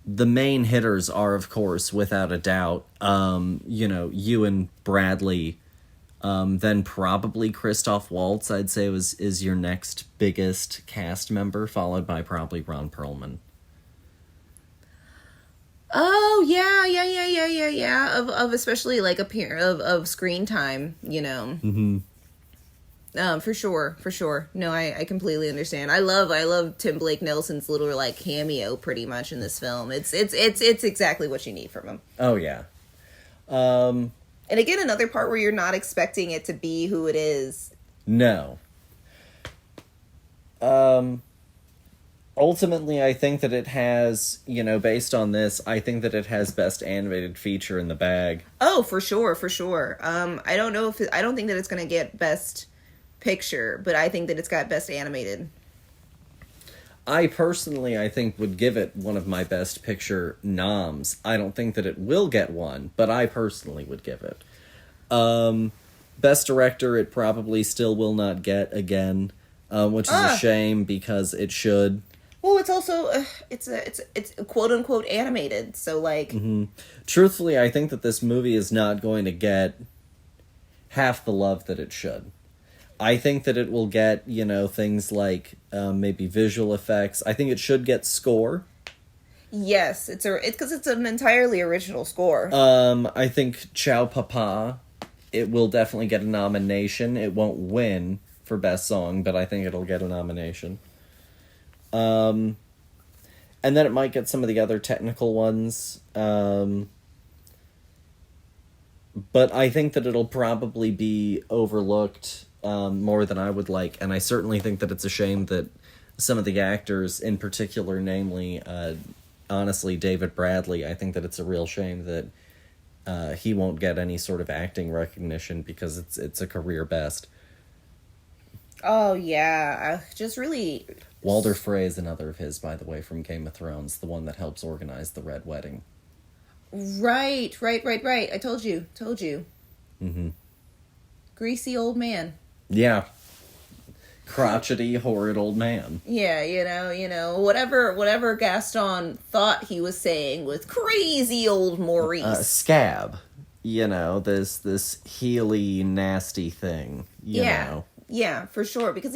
Speaker 1: main hitters are, of course, without a doubt, Ewan Bradley, then probably Christoph Waltz, I'd say is your next biggest cast member, followed by probably Ron Perlman.
Speaker 2: Oh, yeah. Of especially like of screen time, you know. Mm-hmm. For sure. No, I completely understand. I love Tim Blake Nelson's little like cameo pretty much in this film. It's exactly what you need from him.
Speaker 1: Oh yeah.
Speaker 2: And again, another part where you're not expecting it to be who it is.
Speaker 1: No. Ultimately, I think that it has, based on this, I think that it has best animated feature in the bag.
Speaker 2: Oh, for sure. I don't think that it's going to get best picture, but I think that it's got best animated.
Speaker 1: I personally, I think, would give it one of my best picture noms. I don't think that it will get one, but I personally would give it. Best director, it probably still will not get again, which is a shame because it should.
Speaker 2: Well, it's also it's quote unquote animated, so like.
Speaker 1: Mm-hmm. Truthfully, I think that this movie is not going to get half the love that it should. I think that it will get, things like maybe visual effects. I think it should get score.
Speaker 2: Yes, it's because it's an entirely original score.
Speaker 1: I think Ciao Papa, it will definitely get a nomination. It won't win for best song, but I think it'll get a nomination. And then it might get some of the other technical ones. But I think that it'll probably be overlooked more than I would like, and I certainly think that it's a shame that some of the actors, in particular, namely, honestly, David Bradley, I think that it's a real shame that he won't get any sort of acting recognition because it's a career best.
Speaker 2: Oh, yeah. Just really...
Speaker 1: Walder Frey is another of his, by the way, from Game of Thrones, the one that helps organize the Red Wedding.
Speaker 2: Right. I told you.
Speaker 1: Mm-hmm.
Speaker 2: Greasy old man.
Speaker 1: Yeah. Crotchety, horrid old man.
Speaker 2: Yeah, whatever Gaston thought he was saying with crazy old Maurice.
Speaker 1: Scab. This heely, nasty thing. You know.
Speaker 2: Yeah, for sure. Because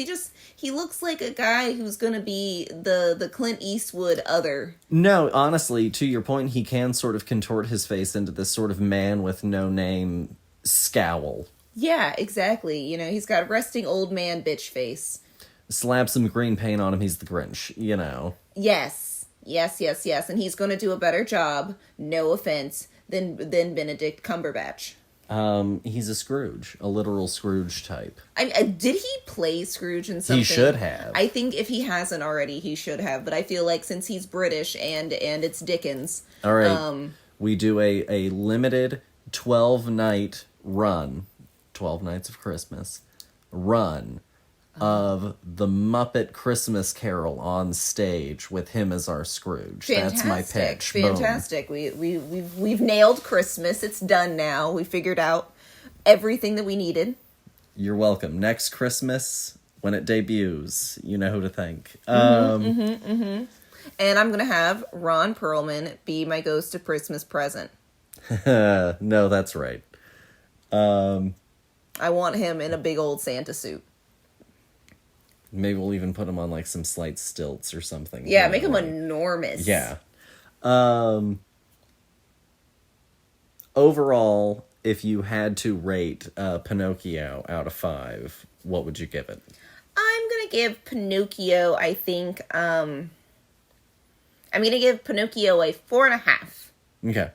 Speaker 2: he looks like a guy who's gonna be the Clint Eastwood other. No,
Speaker 1: honestly, to your point, he can sort of contort his face into this sort of man with no name scowl.
Speaker 2: Yeah, exactly. He's got resting old man bitch face.
Speaker 1: Slap some green paint on him, he's the Grinch,
Speaker 2: Yes. And he's gonna do a better job, no offense, than Benedict Cumberbatch.
Speaker 1: He's a Scrooge, a literal Scrooge type.
Speaker 2: Did he play Scrooge in something?
Speaker 1: He should have.
Speaker 2: I think if he hasn't already, he should have. But I feel like since he's British and it's Dickens.
Speaker 1: All right. We do a limited 12-night run, 12 Nights of Christmas run of the Muppet Christmas Carol on stage with him as our Scrooge.
Speaker 2: Fantastic.
Speaker 1: That's my pitch.
Speaker 2: Fantastic. We've nailed Christmas. It's done now. We figured out everything that we needed.
Speaker 1: You're welcome. Next Christmas, when it debuts, you know who to thank.
Speaker 2: And I'm going to have Ron Perlman be my Ghost of Christmas Present.
Speaker 1: No, that's right.
Speaker 2: I want him in a big old Santa suit.
Speaker 1: Maybe we'll even put him on like some slight stilts or something.
Speaker 2: Yeah, make him enormous.
Speaker 1: Yeah. Overall, if you had to rate Pinocchio out of 5, what would you give it?
Speaker 2: I'm going to give Pinocchio, I think, I'm going to give Pinocchio a 4.5.
Speaker 1: Okay.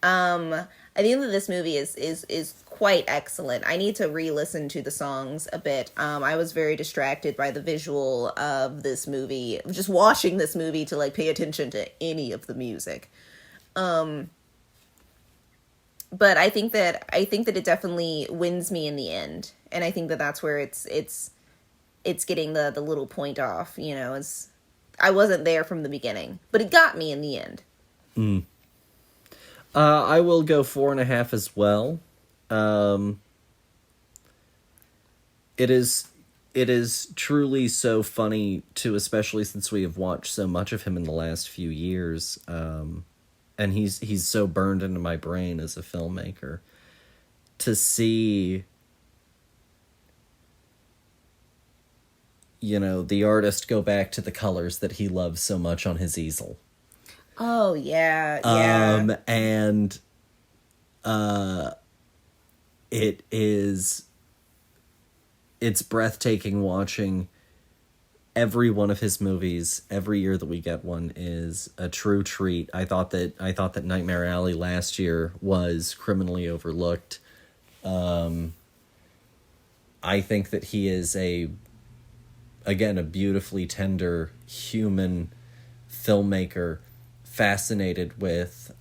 Speaker 2: I think that this movie is quite excellent. I need to re-listen to the songs a bit. I was very distracted by the visual of this movie, just watching this movie to like pay attention to any of the music. But I think that it definitely wins me in the end, and I think that that's where it's getting the little point off. You know, I wasn't there from the beginning, but it got me in the end.
Speaker 1: I will go 4.5 as well. It is truly so funny too, especially since we have watched so much of him in the last few years. And he's so burned into my brain as a filmmaker to see, you know, the artist go back to the colors that he loves so much on his easel.
Speaker 2: Oh, yeah.
Speaker 1: And it's breathtaking watching every one of his movies. Every year that we get one is a true treat. I thought that Nightmare Alley last year was criminally overlooked. I think that he is a beautifully tender human filmmaker, fascinated with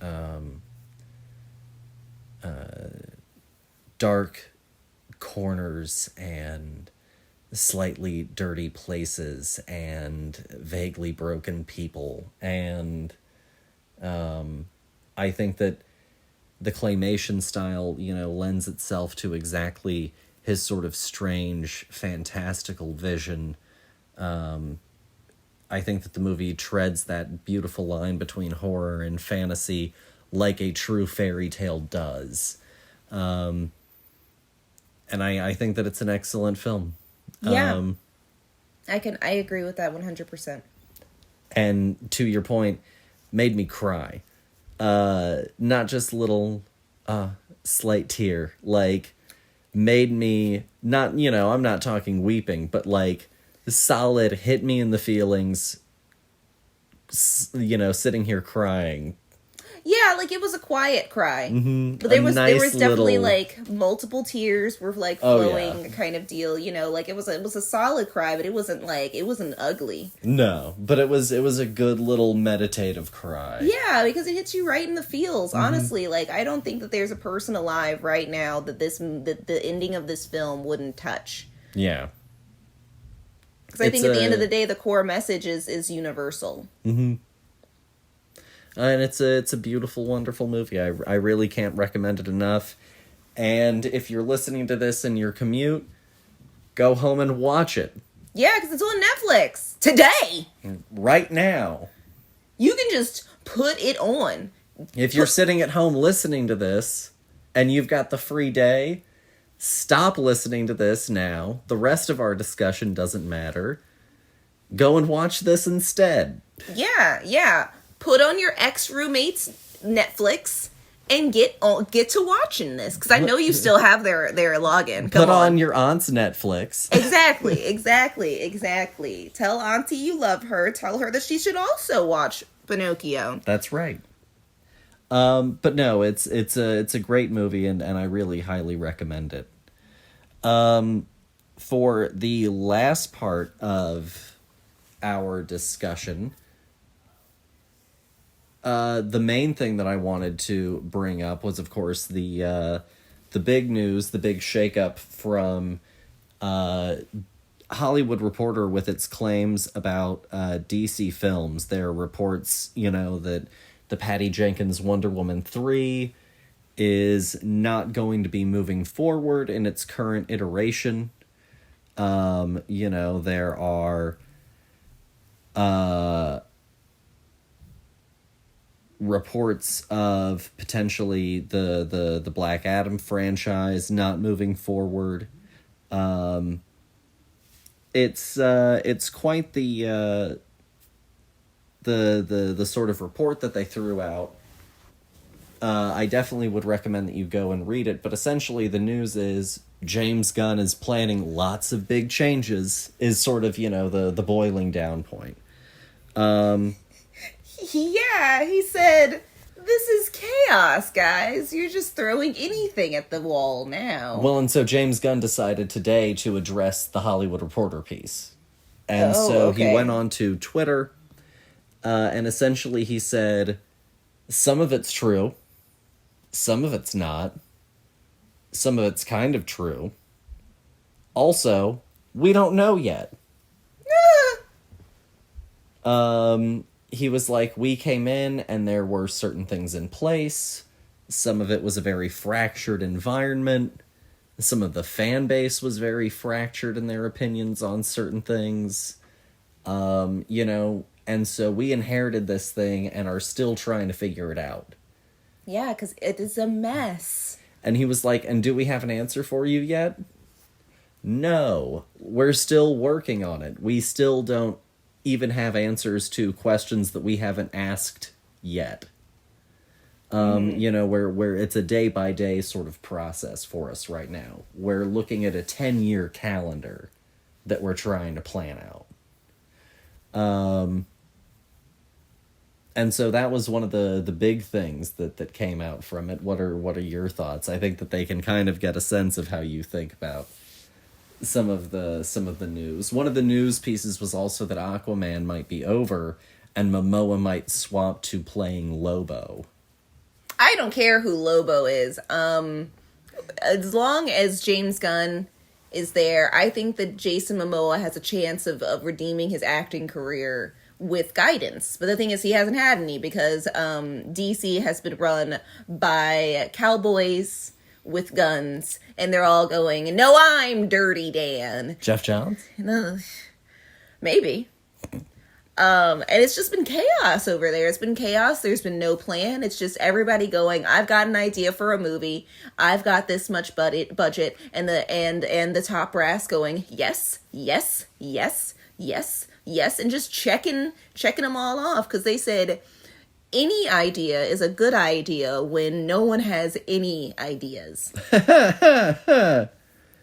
Speaker 1: dark corners and slightly dirty places and vaguely broken people. And I think that the claymation style, you know, lends itself to exactly his sort of strange, fantastical vision. I think that the movie treads that beautiful line between horror and fantasy like a true fairy tale does. And I think that it's an excellent film.
Speaker 2: Yeah. I agree with that 100%.
Speaker 1: And to your point, made me cry. Not just little slight tear, like made me not, you know, I'm not talking weeping, but like solid hit me in the feelings, you know, sitting here crying.
Speaker 2: Yeah, like it was a quiet cry.
Speaker 1: Mm-hmm.
Speaker 2: But there was definitely
Speaker 1: little...
Speaker 2: like multiple tears were like flowing kind of deal, you know, like it was a solid cry, but it wasn't ugly.
Speaker 1: No, but it was a good little meditative cry.
Speaker 2: Yeah, because it hits you right in the feels, honestly. Like I don't think that there's a person alive right now that the ending of this film wouldn't touch.
Speaker 1: Yeah.
Speaker 2: Because I think at the end of the day, the core message is universal.
Speaker 1: Mm-hmm. And it's a beautiful, wonderful movie. I really can't recommend it enough. And if you're listening to this in your commute, go home and watch it.
Speaker 2: Yeah, because it's on Netflix today.
Speaker 1: Right now.
Speaker 2: You can just put it on.
Speaker 1: If you're sitting at home listening to this and you've got the free day, stop listening to this now. The rest of our discussion doesn't matter. Go and watch this instead.
Speaker 2: Yeah. Put on your ex-roommate's Netflix and get to watching this. Because I know you still have their login.
Speaker 1: Put on your aunt's Netflix.
Speaker 2: Exactly. Tell Auntie you love her. Tell her that she should also watch Pinocchio.
Speaker 1: That's right. But no, it's a great movie, and I really highly recommend it. For the last part of our discussion, the main thing that I wanted to bring up was, of course, the big news, the big shakeup from Hollywood Reporter with its claims about DC films. There are reports, that the Patty Jenkins Wonder Woman 3 is not going to be moving forward in its current iteration. There are reports of potentially the Black Adam franchise not moving forward. It's quite the sort of report that they threw out. I definitely would recommend that you go and read it, but essentially the news is James Gunn is planning lots of big changes, is sort of, the boiling down point.
Speaker 2: Yeah, he said, this is chaos, guys. You're just throwing anything at the wall now.
Speaker 1: Well, and so James Gunn decided today to address the Hollywood Reporter piece. And he went on to Twitter, and essentially he said, some of it's true, some of it's not, some of it's kind of true. Also, we don't know yet. He was like, we came in and there were certain things in place. Some of it was a very fractured environment. Some of the fan base was very fractured in their opinions on certain things. And so we inherited this thing and are still trying to figure it out.
Speaker 2: Yeah, because it is a mess.
Speaker 1: And he was like, and do we have an answer for you yet? No, we're still working on it. We still don't even have answers to questions that we haven't asked yet. Where it's a day-by-day sort of process for us right now. We're looking at a 10-year calendar that we're trying to plan out. And so that was one of the big things that came out from it. What are your thoughts? I think that they can kind of get a sense of how you think about some of the news. One of the news pieces was also that Aquaman might be over and Momoa might swap to playing Lobo.
Speaker 2: I don't care who Lobo is. As long as James Gunn is there, I think that Jason Momoa has a chance of redeeming his acting career with guidance. But the thing is, he hasn't had any because DC has been run by cowboys with guns, and they're all going, no, I'm Dirty Dan.
Speaker 1: Jeff Johns?
Speaker 2: Maybe. And it's just been chaos over there. It's been chaos. There's been no plan. It's just everybody going, I've got an idea for a movie. I've got this much budget, and the top brass going, yes, yes, yes, yes, yes, and just checking them all off because they said any idea is a good idea when no one has any ideas.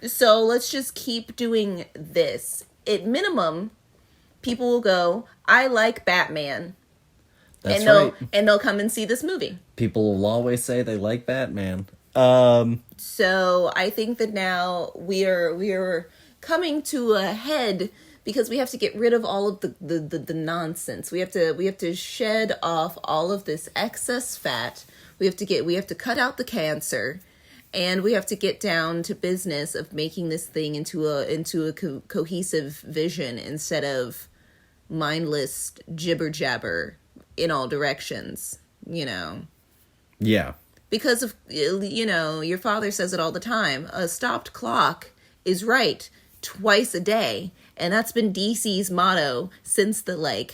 Speaker 2: So let's just keep doing this. At minimum, people will go, I like Batman.
Speaker 1: That's right.
Speaker 2: And they'll come and see this movie.
Speaker 1: People will always say they like Batman.
Speaker 2: So I think that now we are coming to a head because we have to get rid of all of the nonsense. We have to shed off all of this excess fat. We have to cut out the cancer, and we have to get down to business of making this thing into a cohesive vision instead of mindless jibber jabber in all directions.
Speaker 1: Yeah.
Speaker 2: Because of your father says it all the time. A stopped clock is right twice a day. And that's been DC's motto since the,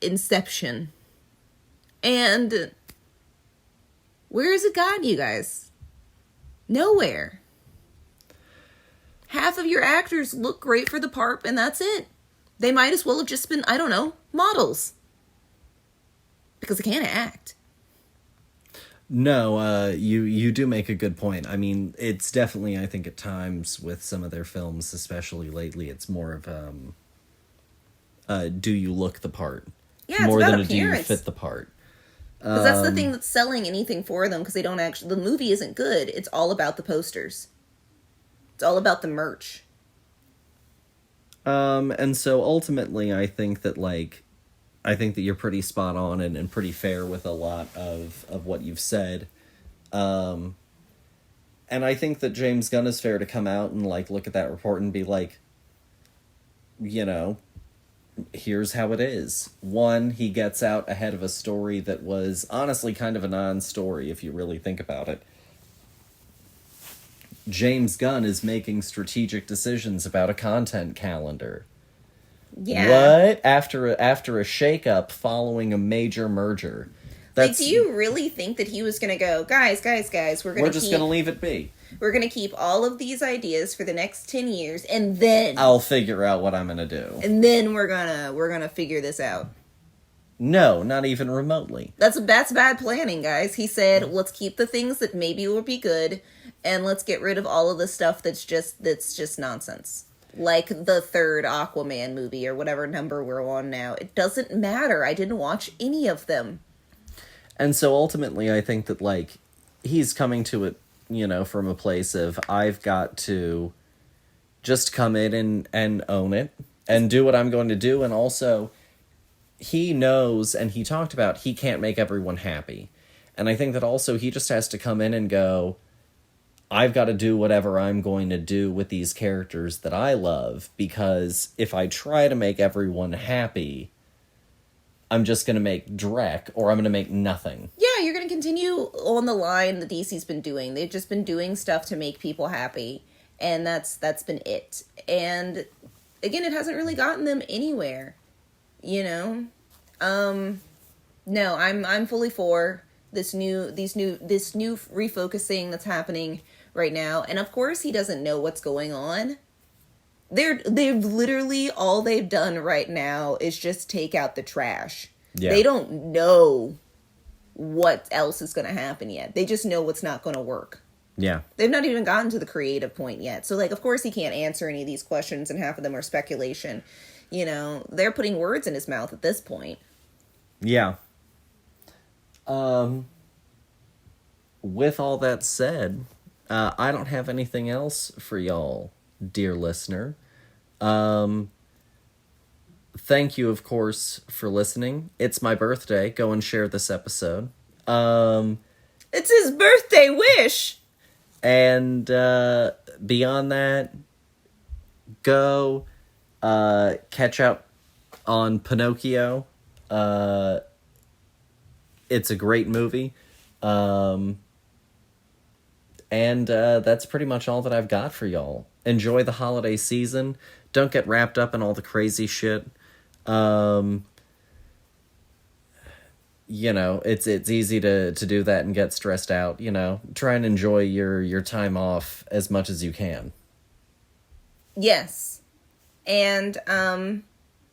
Speaker 2: inception. And where has it gotten you guys? Nowhere. Half of your actors look great for the part, and that's it. They might as well have just been, I don't know, models. Because they can't act.
Speaker 1: No, you do make a good point. I mean, it's definitely, I think, at times with some of their films, especially lately, it's more of do you look the part?
Speaker 2: Yeah,
Speaker 1: more
Speaker 2: it's
Speaker 1: than
Speaker 2: about
Speaker 1: do you
Speaker 2: appearance.
Speaker 1: fit the part.
Speaker 2: Because that's the thing that's selling anything for them, because they don't actually... The movie isn't good. It's all about the posters. It's all about the merch.
Speaker 1: And so ultimately, I think that, like, I think that you're pretty spot on and pretty fair with a lot of what you've said. And I think that James Gunn is fair to come out and, like, look at that report and be like, you know, here's how it is. One, he gets out ahead of a story that was honestly kind of a non-story if you really think about it. James Gunn is making strategic decisions about a content calendar.
Speaker 2: Yeah.
Speaker 1: What? After a shakeup following a major merger.
Speaker 2: Like, do you really think that he was going to go, guys, we're just
Speaker 1: going to leave it be.
Speaker 2: We're going to keep all of these ideas for the next 10 years, and then
Speaker 1: I'll figure out what I'm going to do.
Speaker 2: And then we're going to figure this out.
Speaker 1: No, not even remotely.
Speaker 2: That's bad planning, guys. He said, let's keep the things that maybe will be good, and let's get rid of all of the stuff that's just nonsense. Like the third Aquaman movie or whatever number we're on now. It doesn't matter. I didn't watch any of them.
Speaker 1: And so ultimately, I think that, like, he's coming to it, you know, from a place of, I've got to just come in and own it and do what I'm going to do. And also, he knows, and he talked about, he can't make everyone happy. And I think that also he just has to come in and go, I've got to do whatever I'm going to do with these characters that I love, because if I try to make everyone happy, I'm just going to make Drek, or I'm going to make nothing.
Speaker 2: Yeah, you're going to continue on the line that DC's been doing. They've just been doing stuff to make people happy, and that's been it. And again, it hasn't really gotten them anywhere, you know? No, I'm fully for this new refocusing that's happening right now. And of course, he doesn't know what's going on. They've literally, all they've done right now is just take out the trash. Yeah. They don't know what else is going to happen yet. They just know what's not going to work.
Speaker 1: Yeah.
Speaker 2: They've not even gotten to the creative point yet. So, like, of course he can't answer any of these questions, and half of them are speculation. You know, they're putting words in his mouth at this point.
Speaker 1: Yeah. With all that said, I don't have anything else for y'all, dear listener. Thank you, of course, for listening. It's my birthday. Go and share this episode.
Speaker 2: It's his birthday wish!
Speaker 1: And beyond that, go catch up on Pinocchio. It's a great movie. And that's pretty much all that I've got for y'all. Enjoy the holiday season. Don't get wrapped up in all the crazy shit. You know, it's easy to do that and get stressed out, you know. Try and enjoy your time off as much as you can.
Speaker 2: Yes. And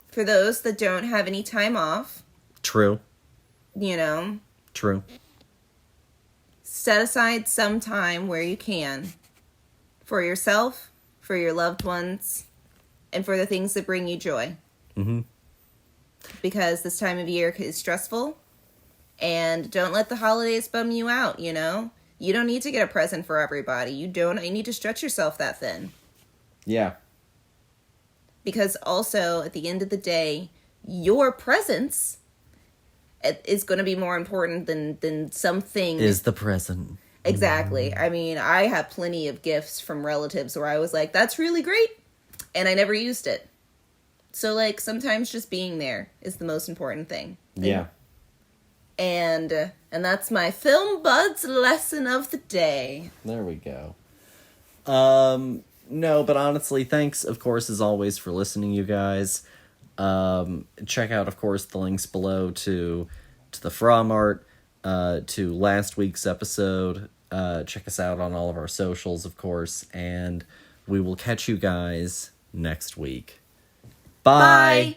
Speaker 2: for those that don't have any time off,
Speaker 1: True.
Speaker 2: You know.
Speaker 1: True.
Speaker 2: Set aside some time where you can for yourself, for your loved ones, and for the things that bring you joy.
Speaker 1: Mm-hmm.
Speaker 2: Because this time of year is stressful, and don't let the holidays bum you out, you know? You don't need to get a present for everybody. You need to stretch yourself that thin.
Speaker 1: Yeah.
Speaker 2: Because also, at the end of the day, your presence is going to be more important than something.
Speaker 1: Is the present.
Speaker 2: Exactly. I mean, I have plenty of gifts from relatives where I was like, that's really great, and I never used it. So, like, sometimes just being there is the most important thing.
Speaker 1: Yeah.
Speaker 2: And that's my Film Buds lesson of the day.
Speaker 1: There we go. No, but honestly, thanks, of course, as always, for listening, you guys. Check out, of course, the links below to the Fra Mart, to last week's episode. Check us out on all of our socials, of course, and we will catch you guys next week. Bye. Bye.